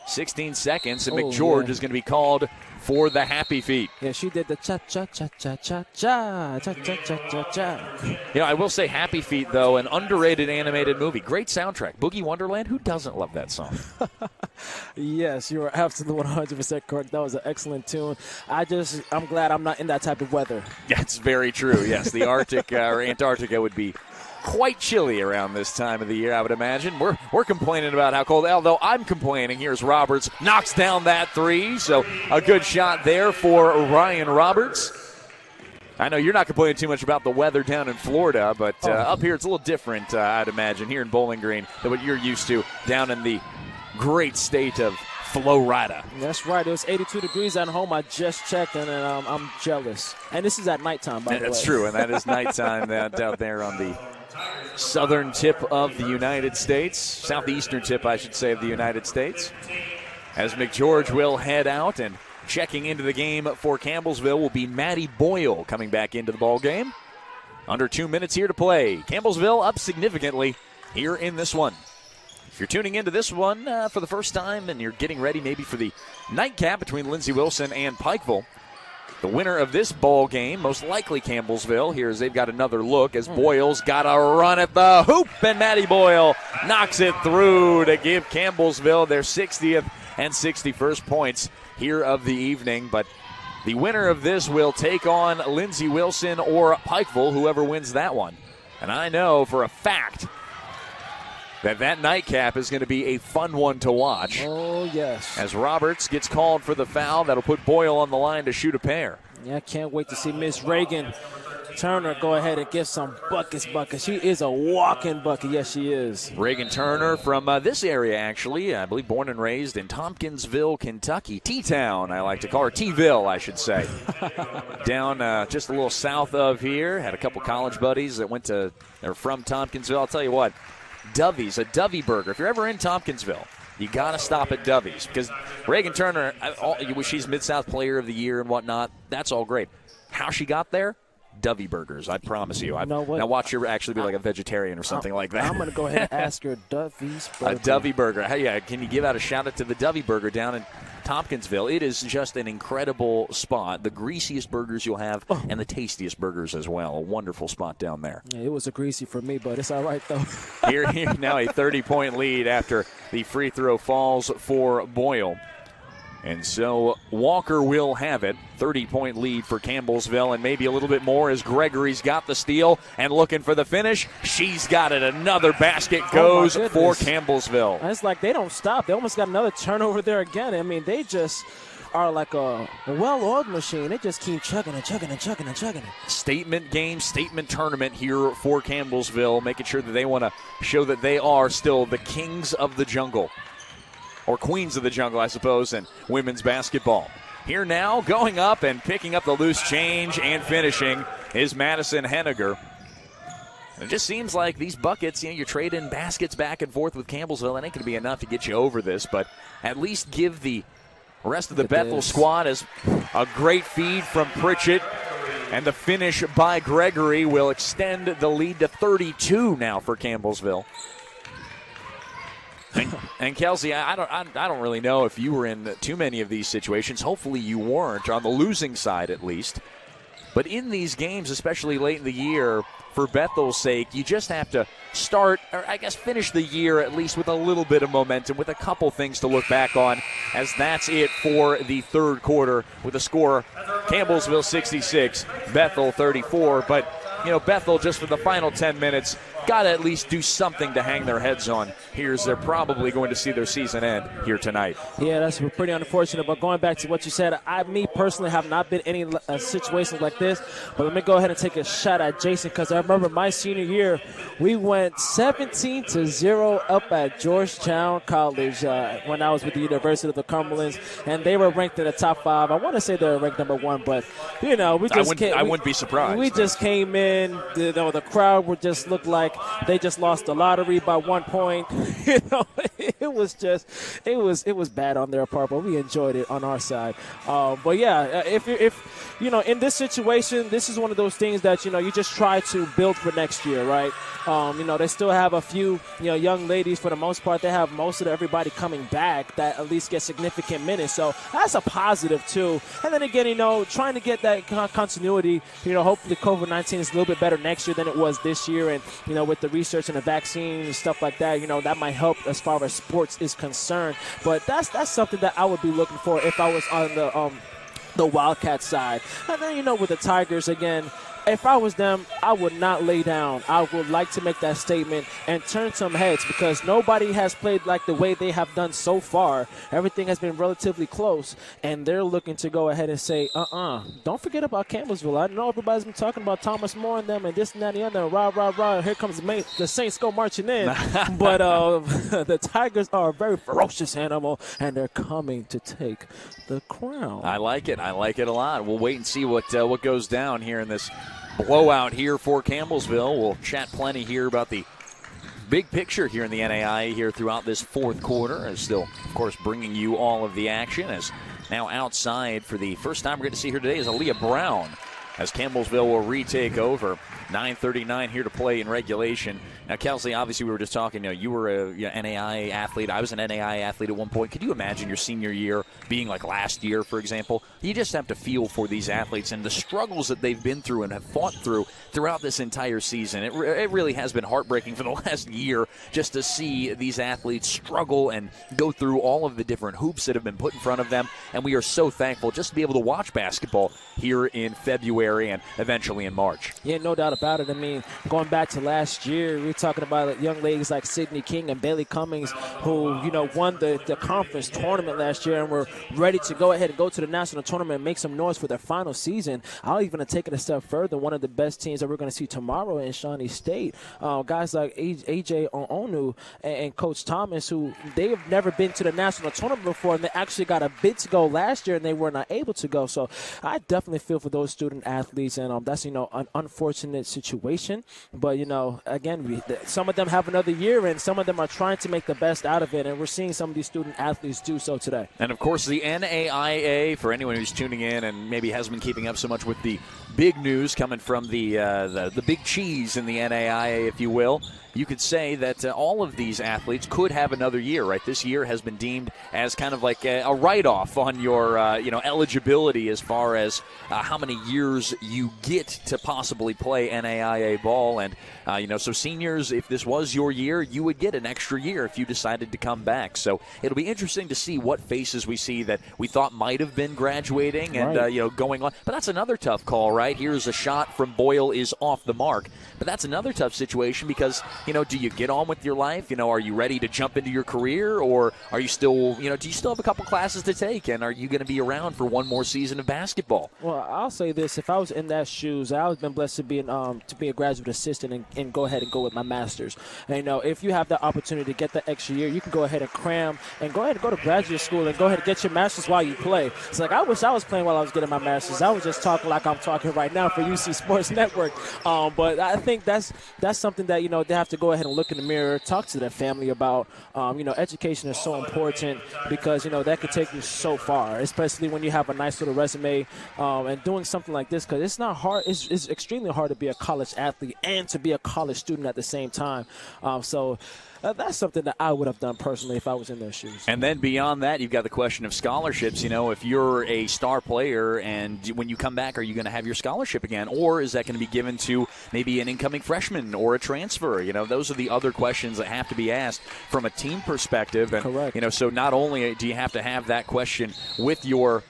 Speaker 1: 16 seconds, and McGeorge is going to be called for the happy feet.
Speaker 2: Yeah, she did the cha-cha-cha-cha-cha-cha, cha-cha-cha-cha-cha.
Speaker 1: You know, I will say Happy Feet, though, an underrated animated movie. Great soundtrack. Boogie Wonderland, who doesn't love that song?
Speaker 2: Yes, you are absolutely 100% correct. That was an excellent tune. I'm glad I'm not in that type of weather.
Speaker 1: That's very true, yes. The Arctic or Antarctica would be quite chilly around this time of the year, I would imagine. We're complaining about how cold, although I'm complaining. Here's Roberts, knocks down that three, so a good shot there for Ryan Roberts. I know you're not complaining too much about the weather down in Florida, but up here it's a little different, I'd imagine, here in Bowling Green than what you're used to down in the great state of Florida.
Speaker 2: That's right. It was 82 degrees at home. I just checked, and I'm jealous. And this is at nighttime, by the way.
Speaker 1: That's true, and that is nighttime out there on the southern tip of the United States, southeastern tip, I should say, of the United States. As McGeorge will head out, and checking into the game for Campbellsville will be Maddie Boyle coming back into the ball game. Under 2 minutes here to play. Campbellsville up significantly here in this one. If you're tuning into this one for the first time and you're getting ready maybe for the nightcap between Lindsey Wilson and Pikeville, the winner of this ball game, most likely Campbellsville. Here as they've got another look as Boyle's got a run at the hoop, and Maddie Boyle knocks it through to give Campbellsville their 60th and 61st points here of the evening. But the winner of this will take on Lindsey Wilson or Pikeville, whoever wins that one. And I know for a fact that nightcap is going to be a fun one to watch.
Speaker 2: Oh, yes.
Speaker 1: As Roberts gets called for the foul, that'll put Boyle on the line to shoot a pair.
Speaker 2: Yeah, I can't wait to see Miss Reagan Turner go ahead and give some buckets. She is a walking bucket. Yes, she is.
Speaker 1: Reagan Turner from this area, actually. I believe born and raised in Tompkinsville, Kentucky. T-Town, I like to call her. T-ville, I should say. Down just a little south of here. Had a couple college buddies that they're from Tompkinsville. I'll tell you what. Dovey's, a Dovey burger. If you're ever in Tompkinsville, you got to stop at Dovey's because Reagan Turner, she's Mid-South Player of the Year and whatnot. That's all great. How she got there? Dovey burgers, I promise you. Now watch her actually be like a vegetarian or something like that.
Speaker 2: I'm going to go ahead and ask her Dovey's burger.
Speaker 1: A Dovey burger. Hey, yeah, can you give out a shout-out to the Dovey burger down in Tompkinsville? It is just an incredible spot. The greasiest burgers you'll have and the tastiest burgers as well. A wonderful spot down there.
Speaker 2: Yeah, it was a greasy for me, but it's all right, though.
Speaker 1: Here now a 30-point lead after the free throw falls for Boyle. And so Walker will have it. 30-point lead for Campbellsville and maybe a little bit more as Gregory's got the steal and looking for the finish. She's got it. Another basket goes for Campbellsville.
Speaker 2: It's like they don't stop. They almost got another turnover there again. I mean, they just are like a well-oiled machine. They just keep chugging and chugging and chugging and chugging.
Speaker 1: Statement game, statement tournament here for Campbellsville, making sure that they want to show that they are still the kings of the jungle. Or queens of the jungle, I suppose, in women's basketball. Here now, going up and picking up the loose change and finishing is Madison Henniger. It just seems like these buckets, you're trading baskets back and forth with Campbellsville. It ain't going to be enough to get you over this, but at least give the rest of the Bethel squad as a great feed from Pritchett. And the finish by Gregory will extend the lead to 32 now for Campbellsville. And Kelsey, I don't really know if you were in too many of these situations. Hopefully you weren't, on the losing side at least. But in these games, especially late in the year, for Bethel's sake, you just have to start, or I guess finish the year at least with a little bit of momentum, with a couple things to look back on, as that's it for the third quarter with a score, Campbellsville 66, Bethel 34. But, Bethel just for the final 10 minutes got to at least do something to hang their heads on here, as they're probably going to see their season end here tonight.
Speaker 2: Yeah, that's pretty unfortunate. But going back to what you said, me personally have not been in any situations like this. But let me go ahead and take a shot at Jason, because I remember my senior year, we went 17-0 up at Georgetown College when I was with the University of the Cumberlands, and they were ranked in the top 5. I want to say they were ranked number 1, but we just
Speaker 1: I wouldn't be surprised.
Speaker 2: We just came in, the crowd would just look like they just lost the lottery by 1 point. It was bad on their part, but we enjoyed it on our side. But yeah, if in this situation, this is one of those things that you just try to build for next year, right? They still have a few young ladies. For the most part, they have most of everybody coming back that at least get significant minutes, so that's a positive too. And then again, trying to get that continuity. Hopefully COVID-19 is a little bit better next year than it was this year, and with the research and the vaccine and stuff like that, that might help as far as sports is concerned. But that's something that I would be looking for if I was on the Wildcat side. And then, with the Tigers, again, if I was them, I would not lay down. I would like to make that statement and turn some heads because nobody has played like the way they have done so far. Everything has been relatively close, and they're looking to go ahead and say, don't forget about Campbellsville. I know everybody's been talking about Thomas More and them and this and that and the other. Rah, rah, rah. Here comes the Saints go marching in. But the Tigers are a very ferocious animal, and they're coming to take the crown.
Speaker 1: I like it. I like it a lot. We'll wait and see what goes down here in this blowout here for Campbellsville. We'll chat plenty here about the big picture here in the NAIA here throughout this fourth quarter. And still, of course, bringing you all of the action as now outside for the first time we're going to see here today is Aaliyah Brown as Campbellsville will retake over. 9:39 here to play in regulation. Now, Kelsey, obviously we were just talking, you were a NAIA athlete. I was an NAIA athlete at one point. Could you imagine your senior year being like last year, for example? You just have to feel for these athletes and the struggles that they've been through and have fought through throughout this entire season. It really has been heartbreaking for the last year just to see these athletes struggle and go through all of the different hoops that have been put in front of them. And we are so thankful just to be able to watch basketball here in February and eventually in March.
Speaker 2: Yeah, no doubt about it. I mean, going back to last year, we're talking about young ladies like Sydney King and Bailey Cummings who, won the conference tournament last year and were ready to go ahead and go to the national tournament and make some noise for their final season. I'll even take it a step further. One of the best teams that we're going to see tomorrow in Shawnee State, guys like AJ Onu and Coach Thomas, who they have never been to the national tournament before, and they actually got a bid to go last year, and they were not able to go. So I definitely feel for those student athletes, and that's, an unfortunate situation. But, again, some of them have another year, and some of them are trying to make the best out of it, and we're seeing some of these student athletes do so today.
Speaker 1: And, of course, the NAIA, for anyone who's tuning in and maybe hasn't been keeping up so much with the big news coming from the big cheese in the NAIA, if you will, you could say that all of these athletes could have another year, right? This year has been deemed as kind of like a write-off on your, eligibility as far as how many years you get to possibly play NAIA ball. And, so seniors, if this was your year, you would get an extra year if you decided to come back. So it'll be interesting to see what faces we see that we thought might have been graduating and,
Speaker 2: right.
Speaker 1: Going on. But that's another tough call, right? Here's a shot from Boyle is off the mark. But that's another tough situation because, do you get on with your life? Are you ready to jump into your career, or are you still, do you still have a couple classes to take, and are you going to be around for one more season of basketball?
Speaker 2: Well, I'll say this: if I was in that shoes, I would have been blessed to be a graduate assistant and go ahead and go with my master's. And if you have the opportunity to get that extra year, you can go ahead and cram and go ahead and go to graduate school and go ahead and get your master's while you play. It's like I wish I was playing while I was getting my master's. I was just talking like I'm talking right now for UC Sports Network. But I think that's something that they have to go ahead and look in the mirror, talk to their family about. Education is so important because that could take you so far, especially when you have a nice little resume and doing something like this, because it's not hard. It's extremely hard to be a college athlete and to be a college student at the same time. That's something that I would have done personally if I was in their shoes.
Speaker 1: And then beyond that, you've got the question of scholarships. If you're a star player and when you come back, are you going to have your scholarship again? Or is that going to be given to maybe an incoming freshman or a transfer? Those are the other questions that have to be asked from a team perspective. And,
Speaker 2: correct.
Speaker 1: So not only do you have to have that question with your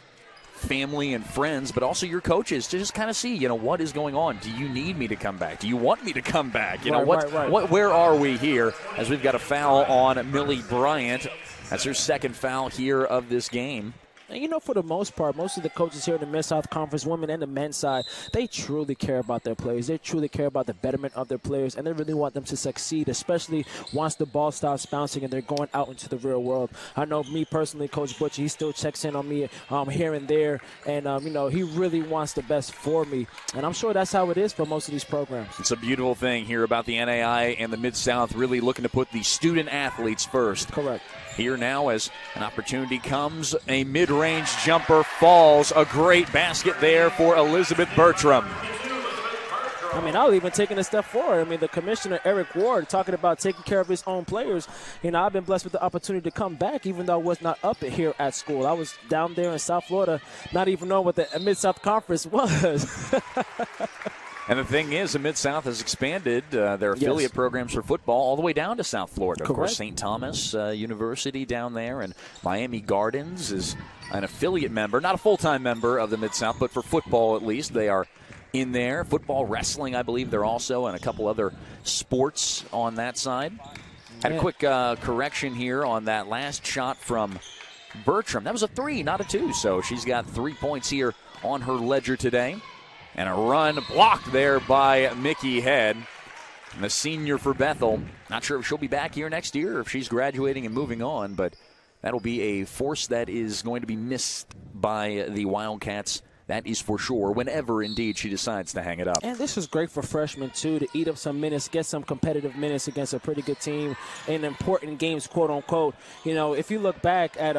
Speaker 1: family and friends, but also your coaches to just kind of see, what is going on? Do you need me to come back? Do you want me to come back? Where are we here? As we've got a foul on Millie Bryant. That's her second foul here of this game.
Speaker 2: And, for the most part, most of the coaches here in the Mid-South Conference, women and the men's side, they truly care about their players. They truly care about the betterment of their players, and they really want them to succeed, especially once the ball stops bouncing and they're going out into the real world. I know me personally, Coach Butcher, he still checks in on me here and there, and, he really wants the best for me. And I'm sure that's how it is for most of these programs.
Speaker 1: It's a beautiful thing here about the NAIA and the Mid-South really looking to put the student athletes first.
Speaker 2: Correct.
Speaker 1: Here now as an opportunity comes, a mid-range jumper falls. A great basket there for Elizabeth Bertram.
Speaker 2: I'll even take it a step forward. The commissioner, Eric Ward, talking about taking care of his own players. I've been blessed with the opportunity to come back, even though I was not up here at school. I was down there in South Florida, not even knowing what the Mid-South Conference was.
Speaker 1: And the thing is, the Mid-South has expanded their affiliate programs for football all the way down to South Florida.
Speaker 2: Correct.
Speaker 1: Of course, St. Thomas University down there, and Miami Gardens is an affiliate member, not a full-time member of the Mid-South, but for football at least, they are in there. Football, wrestling, I believe they're also, and a couple other sports on that side. Had a quick correction here on that last shot from Bertram. That was a 3, not a 2, so she's got 3 points here on her ledger today. And a run blocked there by Mickey Head. And the senior for Bethel. Not sure if she'll be back here next year or if she's graduating and moving on, but that'll be a force that is going to be missed by the Wildcats. That is for sure, whenever, indeed, she decides to hang it up.
Speaker 2: And this is great for freshmen, too, to eat up some minutes, get some competitive minutes against a pretty good team in important games, quote-unquote. You know, if you look back at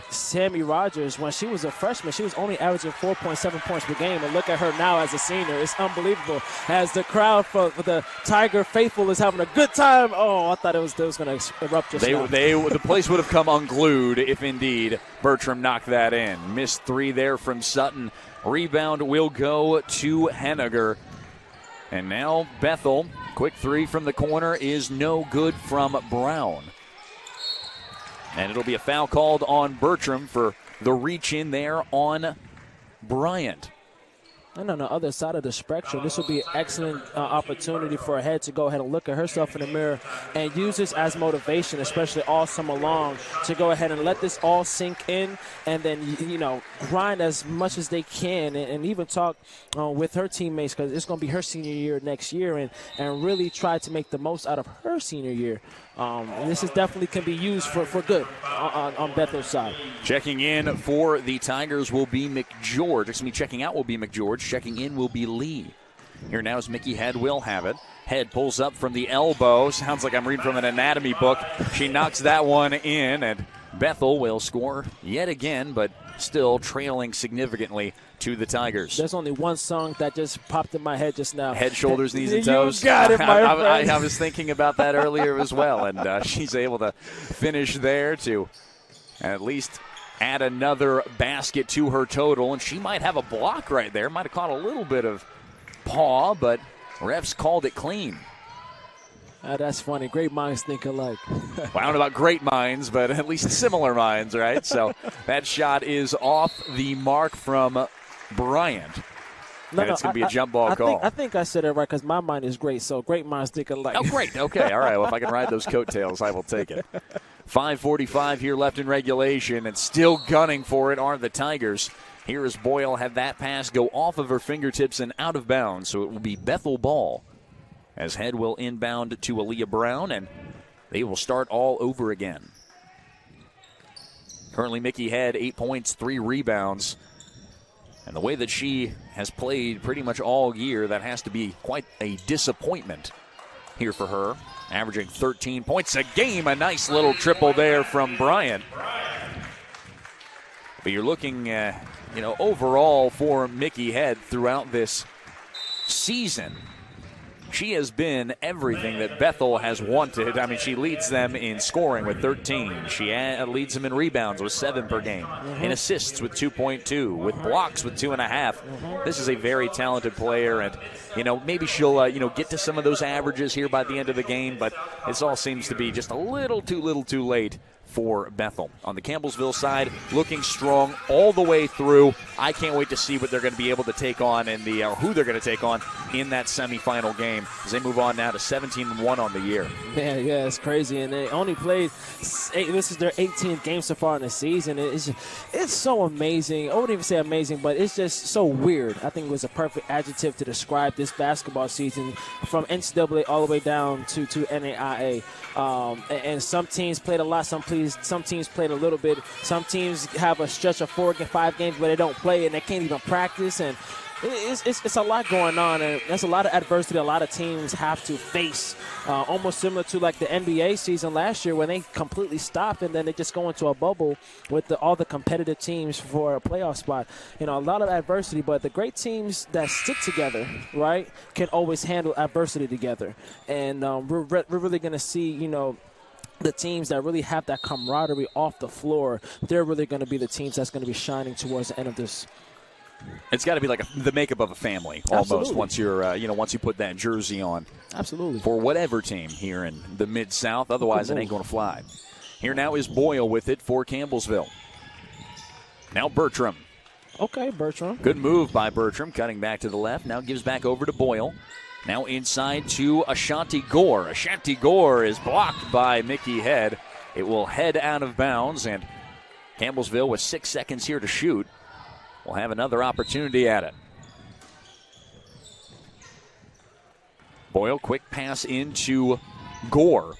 Speaker 2: Sammy Rogers, when she was a freshman, she was only averaging 4.7 points per game. And look at her now as a senior. It's unbelievable. As the crowd for the Tiger faithful is having a good time. Oh, I thought it was going to erupt just now.
Speaker 1: The place would have come unglued if, indeed, Bertram knocked that in. Missed 3 there from Sutton. Rebound will go to Henniger. And now Bethel, quick 3 from the corner is no good from Brown. And it'll be a foul called on Bertram for the reach in there on Bryant.
Speaker 2: And on the other side of the spectrum, this will be an excellent opportunity for a Head to go ahead and look at herself in the mirror and use this as motivation, especially all summer long, to go ahead and let this all sink in and then, you know, grind as much as they can and even talk with her teammates, because it's going to be her senior year next year, and really try to make the most out of her senior year. This is definitely can be used for good on Bethel's side.
Speaker 1: Checking in for the Tigers will be McGeorge. Excuse me, checking out will be McGeorge. Checking in will be Lee. Here now is Mickey Head will have it. Head pulls up from the elbow. Sounds like I'm reading from an anatomy book. She knocks that one in, and Bethel will score yet again, but still trailing significantly to the Tigers.
Speaker 2: There's only one song that just popped in my head just now.
Speaker 1: Head, shoulders, knees, and toes.
Speaker 2: You got it, my friend.
Speaker 1: I was thinking about that earlier as well, and she's able to finish there to at least add another basket to her total, and she might have a block right there. Might have caught a little bit of paw, but refs called it clean.
Speaker 2: That's funny. Great minds think alike.
Speaker 1: Well, I don't know about great minds, but at least similar minds, right? So that shot is off the mark from Bryant. And it's going to be a jump ball call.
Speaker 2: I think I said it right because my mind is great, so great minds think alike.
Speaker 1: Oh, great. Okay. All right. Well, if I can ride those coattails, I will take it. 5:45 here left in regulation, and still gunning for it are the Tigers. Here is Boyle had that pass go off of her fingertips and out of bounds, so it will be Bethel ball as Head will inbound to Aaliyah Brown, and they will start all over again. Currently, Mickey Head, 8 points, 3 rebounds. And the way that she has played pretty much all year, that has to be quite a disappointment here for her. Averaging 13 points a game. A nice little triple there from Bryant. But you're looking, overall for Mickey Head throughout this season. She has been everything that Bethel has wanted. I mean, she leads them in scoring with 13. She leads them in rebounds with 7 per game, in assists with 2.2, with blocks with 2.5. This is a very talented player, and maybe she'll get to some of those averages here by the end of the game. But this all seems to be just a little too late for Bethel. On the Campbellsville side, looking strong all the way through. I can't wait to see what they're going to be able to take on in the who they're going to take on in that semifinal game as they move on now to 17-1 on the year.
Speaker 2: Man, yeah, it's crazy, and they only played this is their 18th game so far in the season. It's so amazing. I wouldn't even say amazing, but it's just so weird. I think it was a perfect adjective to describe this basketball season from NCAA all the way down to NAIA. And some teams played a lot, some teams played a little bit. Some teams have a stretch of 4 or 5 games where they don't play and they can't even practice. And it's a lot going on, and there's a lot of adversity a lot of teams have to face, almost similar to like the NBA season last year when they completely stopped and then they just go into a bubble with all the competitive teams for a playoff spot. A lot of adversity, but the great teams that stick together, right, can always handle adversity together. And we're really going to see, the teams that really have that camaraderie off the floor, they're really going to be the teams that's going to be shining towards the end of this.
Speaker 1: It's got to be like the makeup of a family almost.
Speaker 2: Absolutely.
Speaker 1: Once you're, once you put that jersey on.
Speaker 2: Absolutely.
Speaker 1: For whatever team here in the Mid-South. Otherwise, it ain't going to fly. Here now is Boyle with it for Campbellsville. Now Bertram.
Speaker 2: Okay, Bertram.
Speaker 1: Good move by Bertram, cutting back to the left. Now gives back over to Boyle. Now inside to Ashanti Gore. Ashanti Gore is blocked by Mickey Head. It will head out of bounds, and Campbellsville with 6 seconds here to shoot will have another opportunity at it. Boyle, quick pass into Gore.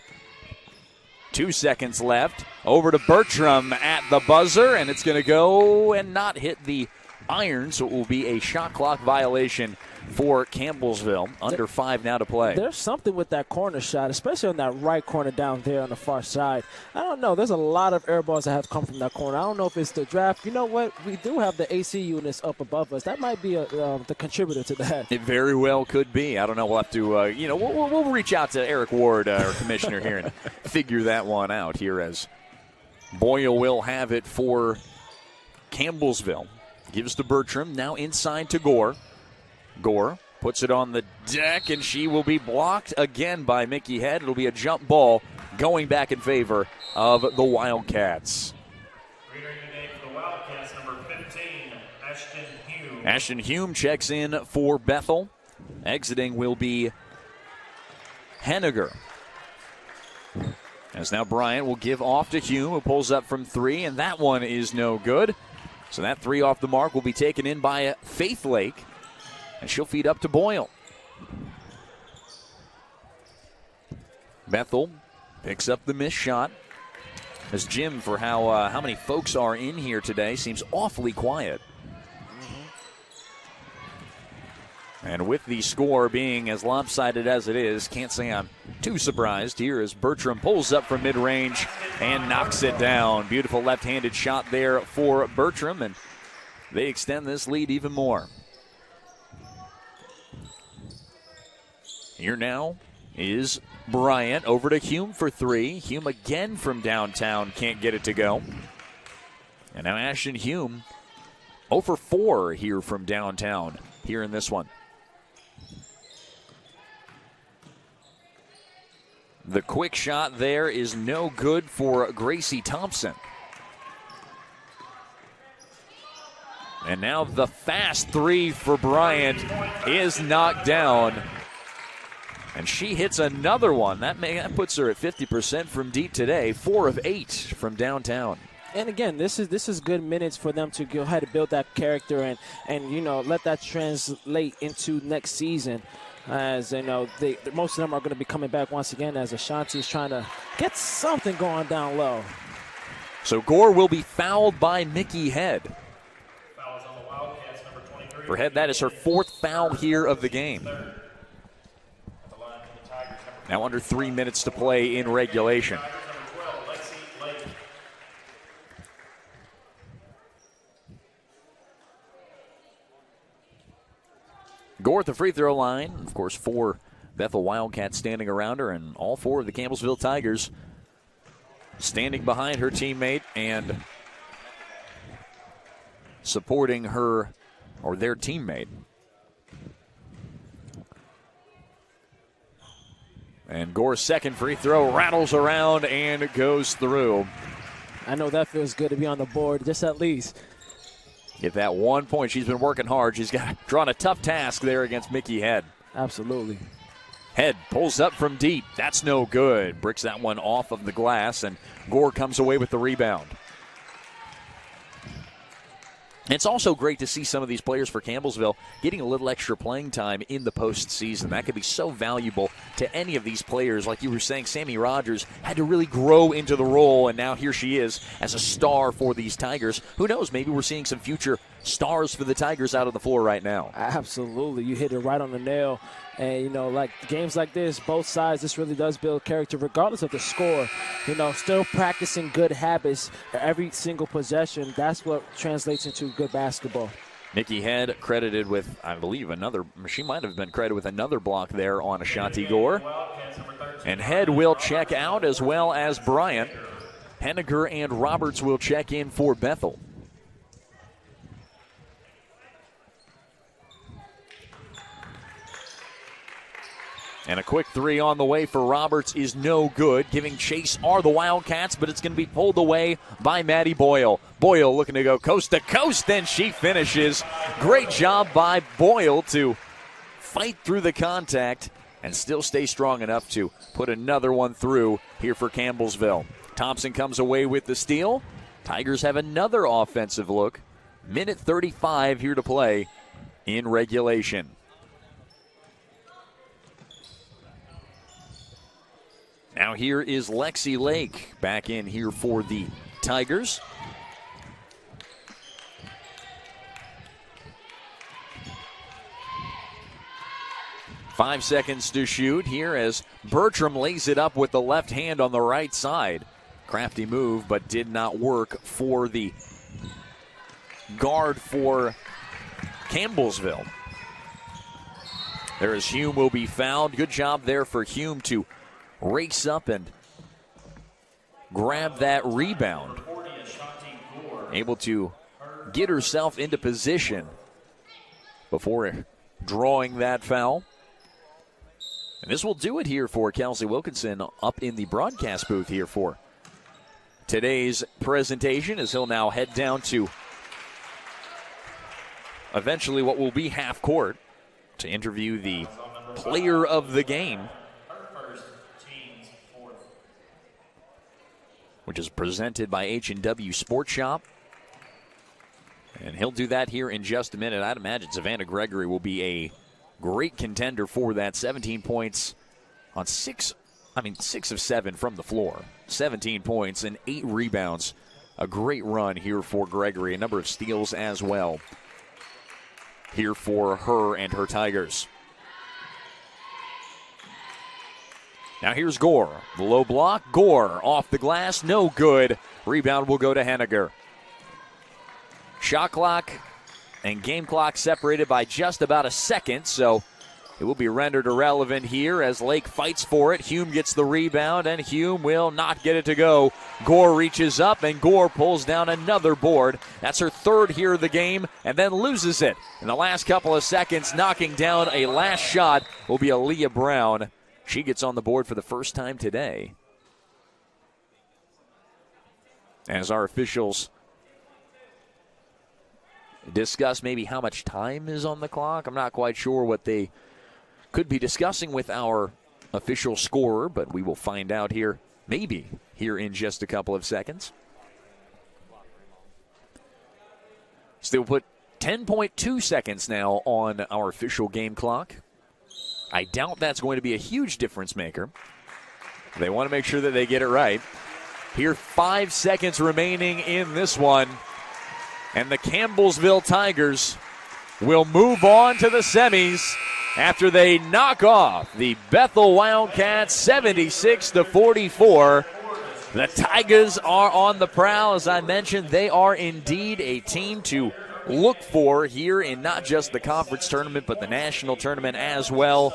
Speaker 1: 2 seconds left. Over to Bertram at the buzzer, and it's going to go and not hit the iron, so it will be a shot clock violation for Campbellsville. Under 5 now to play.
Speaker 2: There's something with that corner shot, especially on that right corner down there on the far side. I don't know. There's a lot of air balls that have come from that corner. I don't know if it's the draft. You know what? We do have the AC units up above us. That might be the contributor to that.
Speaker 1: It very well could be. I don't know. We'll have to, we'll reach out to Eric Ward, our commissioner here, and figure that one out here as Boyle will have it for Campbellsville. Gives to Bertram. Now inside to Gore. Gore puts it on the deck, and she will be blocked again by Mickey Head. It'll be a jump ball going back in favor of the Wildcats.
Speaker 3: For the Wildcats, number 15, Ashton Hume.
Speaker 1: Ashton Hume checks in for Bethel. Exiting will be Henniger. As now Bryant will give off to Hume, who pulls up from 3, and that one is no good. So that 3 off the mark will be taken in by Faith Lake, and she'll feed up to Boyle. Bethel picks up the missed shot. As Jim, for how many folks are in here today, seems awfully quiet. And with the score being as lopsided as it is, can't say I'm too surprised here as Bertram pulls up from mid-range and knocks it down. Beautiful left-handed shot there for Bertram, and they extend this lead even more. Here now is Bryant over to Hume for 3. Hume again from downtown, can't get it to go. And now Ashton Hume 0 for 4 here from downtown here in this one. The quick shot there is no good for Gracie Thompson. And now the fast 3 for Bryant is knocked down. And she hits another one. That puts her at 50% from deep today. 4 of 8 from downtown.
Speaker 2: And again, this is good minutes for them to go ahead and build that character and let that translate into next season. As most of them are going to be coming back once again as Ashanti is trying to get something going down low.
Speaker 1: So Gore will be fouled by Mickey Head.
Speaker 3: Fouls on the Wildcats, number 23.
Speaker 1: For Head, that is her 4th foul here of the game. Now under 3 minutes to play in regulation. Gore at the free throw line. Of course, 4 Bethel Wildcats standing around her, and all 4 of the Campbellsville Tigers standing behind her teammate and supporting her or their teammate. And Gore's second free throw rattles around and goes through.
Speaker 2: I know that feels good to be on the board, just at least.
Speaker 1: Get that 1 point. She's been working hard. She's drawn a tough task there against Mickey Head.
Speaker 2: Absolutely.
Speaker 1: Head pulls up from deep. That's no good. Bricks that one off of the glass, and Gore comes away with the rebound. It's also great to see some of these players for Campbellsville getting a little extra playing time in the postseason. That could be so valuable to any of these players. Like you were saying, Sammy Rogers had to really grow into the role, and now here she is as a star for these Tigers. Who knows, maybe we're seeing some future stars for the Tigers out on the floor right now.
Speaker 2: Absolutely. You hit it right on the nail. And, like games like this, both sides, this really does build character regardless of the score. Still practicing good habits every single possession. That's what translates into good basketball.
Speaker 1: Mickey Head credited with, I believe, she might have been credited with another block there on Ashanti Gore. And Head will check out as well as Bryant. Henniger and Roberts will check in for Bethel. And a quick three on the way for Roberts is no good. Giving chase are the Wildcats, but it's going to be pulled away by Maddie Boyle. Boyle looking to go coast to coast, and she finishes. Great job by Boyle to fight through the contact and still stay strong enough to put another one through here for Campbellsville. Thompson comes away with the steal. Tigers have another offensive look. Minute 35 here to play in regulation. Now here is Lexi Lake back in here for the Tigers. Five seconds to shoot here as Bertram lays it up with the left hand on the right side. Crafty move, but did not work for the guard for Campbellsville. There is Hume will be fouled. Good job there for Hume to race up and grab that rebound. Able to get herself into position before drawing that foul. And this will do it here for Kelsey Wilkinson up in the broadcast booth here for today's presentation, as he'll now head down to eventually what will be half court to interview the player of the game, which is presented by H&W Sports Shop. And he'll do that here in just a minute. I'd imagine Savannah Gregory will be a great contender for that. 17 points on 6 of 7 from the floor. 17 points and 8 rebounds. A great run here for Gregory. A number of steals as well here for her and her Tigers. Now here's Gore. The low block. Gore off the glass. No good. Rebound will go to Henniger. Shot clock and game clock separated by just about a second, so it will be rendered irrelevant here as Lake fights for it. Hume gets the rebound, and Hume will not get it to go. Gore reaches up, and Gore pulls down another board. That's her third here of the game, and then loses it in the last couple of seconds. Knocking down a last shot will be Aaliyah Brown. She gets on the board for the first time today. As our officials discuss maybe how much time is on the clock. I'm not quite sure what they could be discussing with our official scorer, but we will find out here, maybe here in just a couple of seconds. Still put 10.2 seconds now on our official game clock. I doubt that's going to be a huge difference maker. They want to make sure that they get it right. Here, 5 seconds remaining in this one. And the Campbellsville Tigers will move on to the semis after they knock off the Bethel Wildcats 76-44. The Tigers are on the prowl. As I mentioned, they are indeed a team to look for here in not just the conference tournament, but the national tournament as well.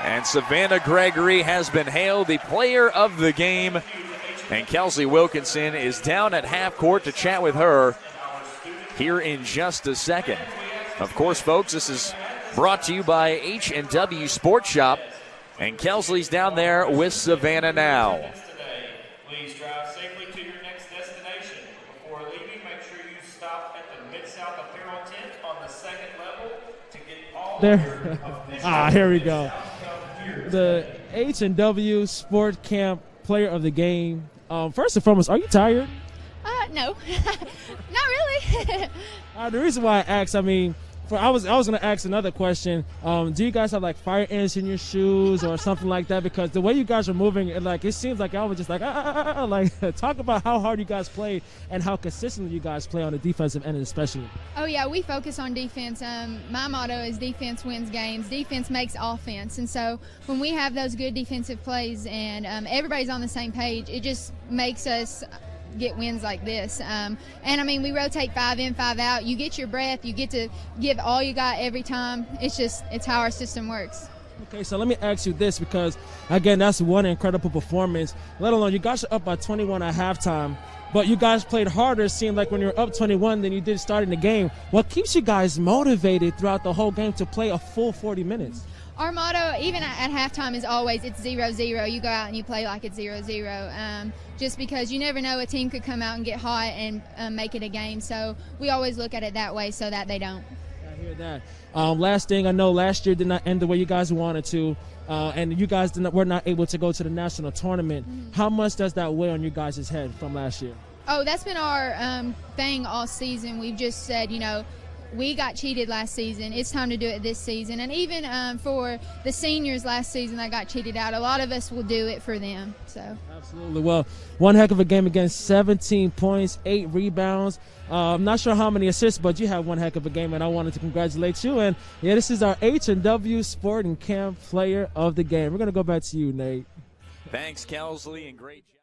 Speaker 1: And Savannah Gregory has been hailed the player of the game. And Kelsey Wilkinson is down at half court to chat with her here in just a second. Of course, folks, this is brought to you by H&W Sports Shop. And Kelsey's down there with Savannah now.
Speaker 3: Please drive safely to your next destination. Before leaving, make sure you stop at the Mid-South Apparel tent on the second level to get all
Speaker 2: there. Here we go. The H&W Sport Camp Player of the Game. First and foremost, are you tired?
Speaker 4: No, not really.
Speaker 2: The reason why I asked, I was going to ask another question. Do you guys have like fire ants in your shoes or something like that? Because the way you guys are moving, it seems like I was just like, talk about how hard you guys play and how consistently you guys play on the defensive end, especially.
Speaker 4: Oh yeah, we focus on defense. My motto is defense wins games. Defense makes offense, and so when we have those good defensive plays and everybody's on the same page, it just makes us get wins like this. We rotate 5 in, 5 out. You get your breath. You get to give all you got every time. It's how our system works.
Speaker 2: Okay, so let me ask you this because, again, that's one incredible performance. Let alone you guys are up by 21 at halftime, but you guys played harder, it seemed like, when you're up 21 than you did starting the game. What keeps you guys motivated throughout the whole game to play a full 40 minutes?
Speaker 4: Our motto, even at halftime, is always it's 0-0. You go out and you play like it's 0-0. Just because you never know, a team could come out and get hot and make it a game. So we always look at it that way so that they don't.
Speaker 2: I hear that. Last thing, I know last year did not end the way you guys wanted to, and you guys were not able to go to the national tournament. Mm-hmm. How much does that weigh on you guys' head from last year?
Speaker 4: Oh, that's been our thing all season. We've just said, we got cheated last season. It's time to do it this season. And even for the seniors last season that got cheated out, a lot of us will do it for them. So
Speaker 2: absolutely. Well, one heck of a game again, 17 points, 8 rebounds. I'm not sure how many assists, but you had one heck of a game, and I wanted to congratulate you. And, yeah, this is our H&W Sport and Camp Player of the Game. We're going to go back to you, Nate.
Speaker 1: Thanks, Kelsley, and great job.